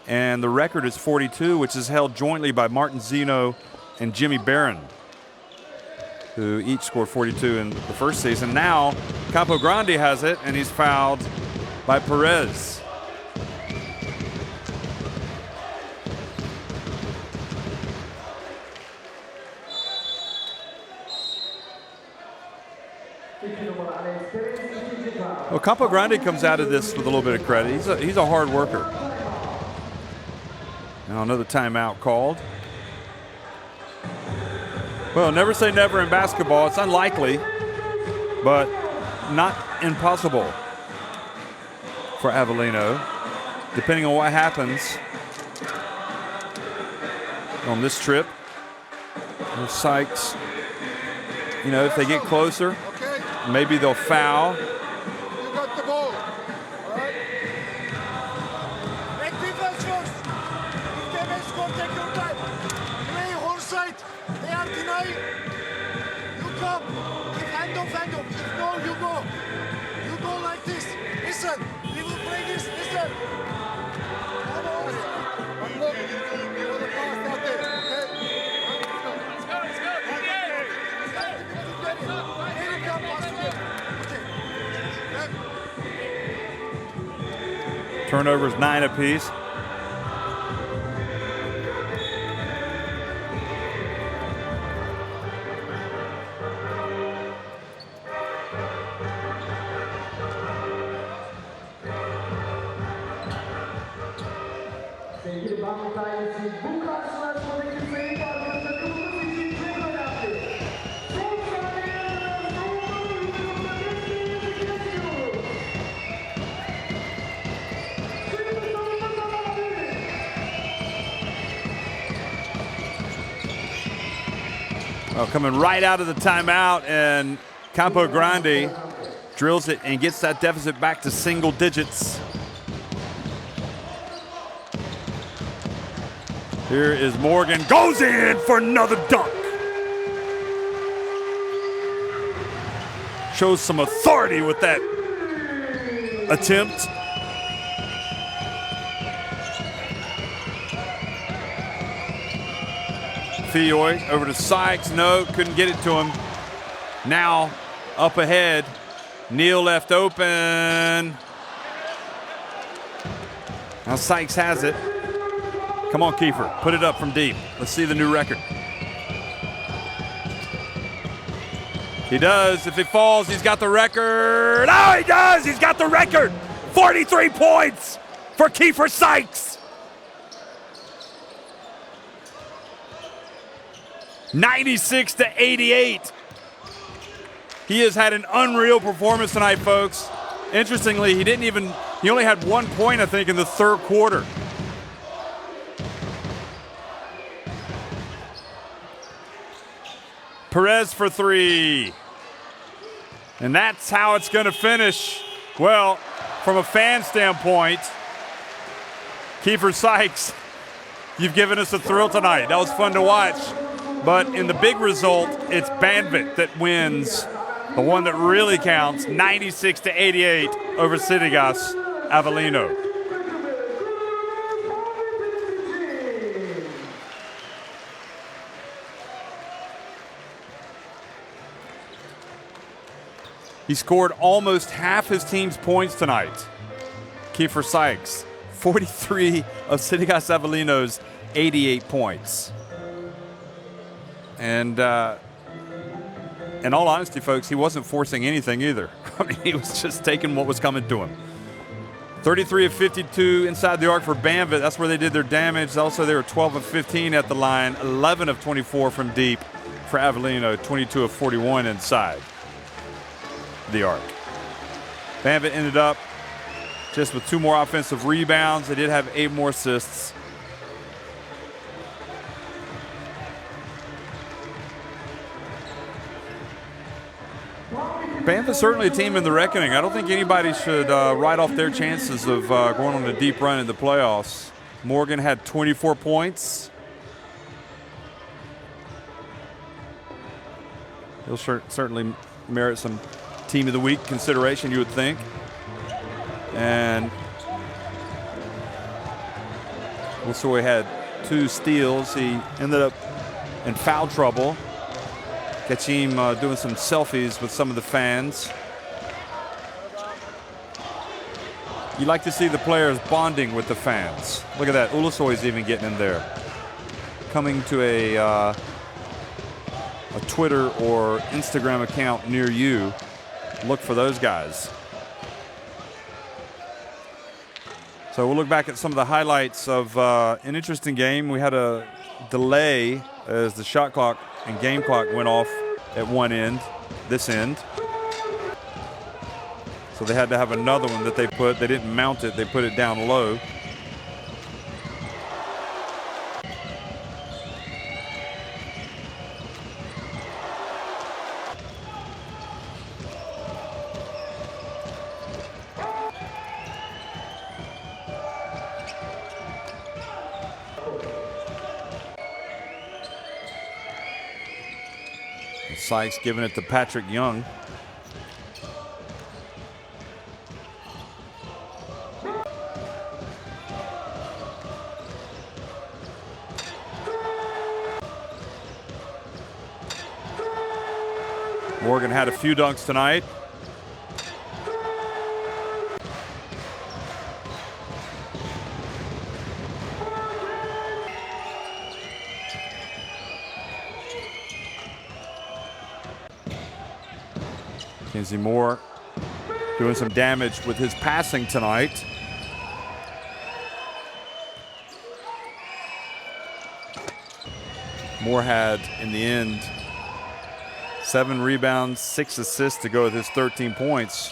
and the record is 42, which is held jointly by Martin Zeno and Jimmy Barron, who each scored 42 in the first season. Now, Campo Grande has it, and he's fouled by Perez. Well, Campo Grande comes out of this with a little bit of credit. He's a hard worker. Now another timeout called. Well, never say never in basketball. It's unlikely, but not impossible for Avellino, depending on what happens on this trip. There's Sykes. You know, if they get closer, maybe they'll foul. You got the ball, all right? Make defense first. If they may score, take your time. Play whole side. They are denying. You come. If hand off. If no, you go. You go like this. Listen, we will play this. Listen. But look, you want to pass out there, okay? Let's go. Turnovers 9 apiece. Sevgili Banvit ailesi, bu karşılaşmadaki sayı farkı takımımız için çok önemli. Son saniyelerde Well, coming right out of the timeout, and Campo Grande drills it and gets that deficit back to single digits. Here is Morgan, goes in for another dunk. Shows some authority with that attempt. Fioy over to Sykes, no, couldn't get it to him. Now up ahead, Neal left open. Now Sykes has it. Come on, Kiefer, put it up from deep. Let's see the new record. He does. If it falls, he's got the record. Oh, he does. He's got the record. 43 points for Kiefer Sykes. 96-88. He has had an unreal performance tonight, folks. Interestingly, he only had 1 point, I think, in the third quarter. Perez for three. And that's how it's going to finish. Well, from a fan standpoint, Kiefer Sykes, you've given us a thrill tonight. That was fun to watch. But in the big result, it's Banvit that wins, the one that really counts, 96-88 over Sidigas Avellino. He scored almost half his team's points tonight. Kiefer Sykes, 43 of Sidigas Avellino's 88 points. And in all honesty, folks, he wasn't forcing anything either. I mean, he was just taking what was coming to him. 33 of 52 inside the arc for Banvit. That's where they did their damage. Also, they were 12 of 15 at the line, 11 of 24 from deep for Avellino, 22 of 41 inside the arc. Banvit ended up just with 2 more offensive rebounds. They did have 8 more assists. Banvit's certainly a team in the reckoning. I don't think anybody should write off their chances of going on a deep run in the playoffs. Morgan had 24 points. He'll certainly merit some Team of the Week consideration, you would think. And Wilsoy had 2 steals. He ended up in foul trouble. Catch him doing some selfies with some of the fans. You like to see the players bonding with the fans. Look at that. Ulusoy's even getting in there. Coming to a Twitter or Instagram account near you. Look for those guys. So we'll look back at some of the highlights of an interesting game. We had a delay as the shot clock and game clock went off at one end, this end. So they had to have another one that they didn't mount it, they put it down low. Sykes giving it to Patrick Young. Morgan had a few dunks tonight. Mackenzie Moore doing some damage with his passing tonight. Moore had, in the end, 7 rebounds, 6 assists to go with his 13 points.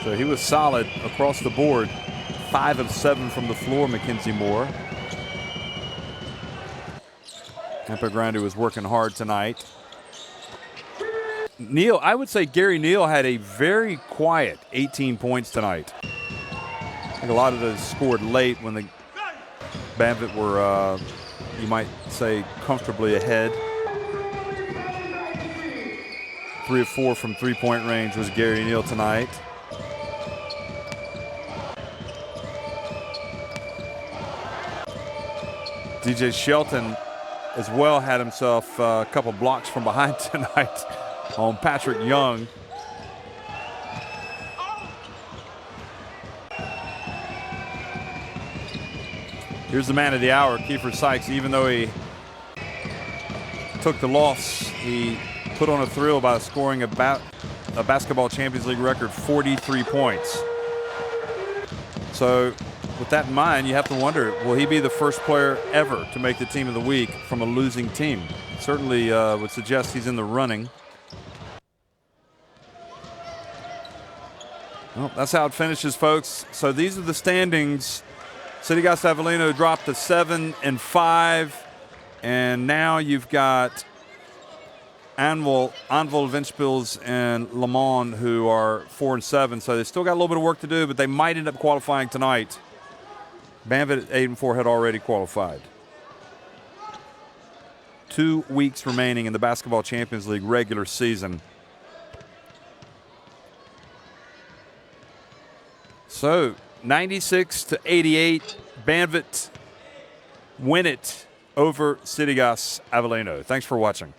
So he was solid across the board. 5 of 7 from the floor, Mackenzie Moore. Grande was working hard tonight. Neal, I would say Gary Neal had a very quiet 18 points tonight. I think a lot of those scored late when the Banvit were, you might say, comfortably ahead. 3 of 4 from three-point range was Gary Neal tonight. DJ Shelton as well had himself a couple blocks from behind tonight on Patrick Young. Here's the man of the hour, Kiefer Sykes. Even though he took the loss, he put on a thrill by scoring a Basketball Champions League record 43 points. So with that in mind, you have to wonder, will he be the first player ever to make the team of the week from a losing team? Certainly would suggest he's in the running. Well, that's how it finishes, folks. So these are the standings. Sidigas Avellino dropped to 7-5, and now you've got Anvil, Ventspils, and Le Mans, who are 4-7. So they still got a little bit of work to do, but they might end up qualifying tonight. Banvit at 8-4 had already qualified. 2 weeks remaining in the Basketball Champions League regular season. So 96-88, Banvit win it over Sidigas Avellino. Thanks for watching.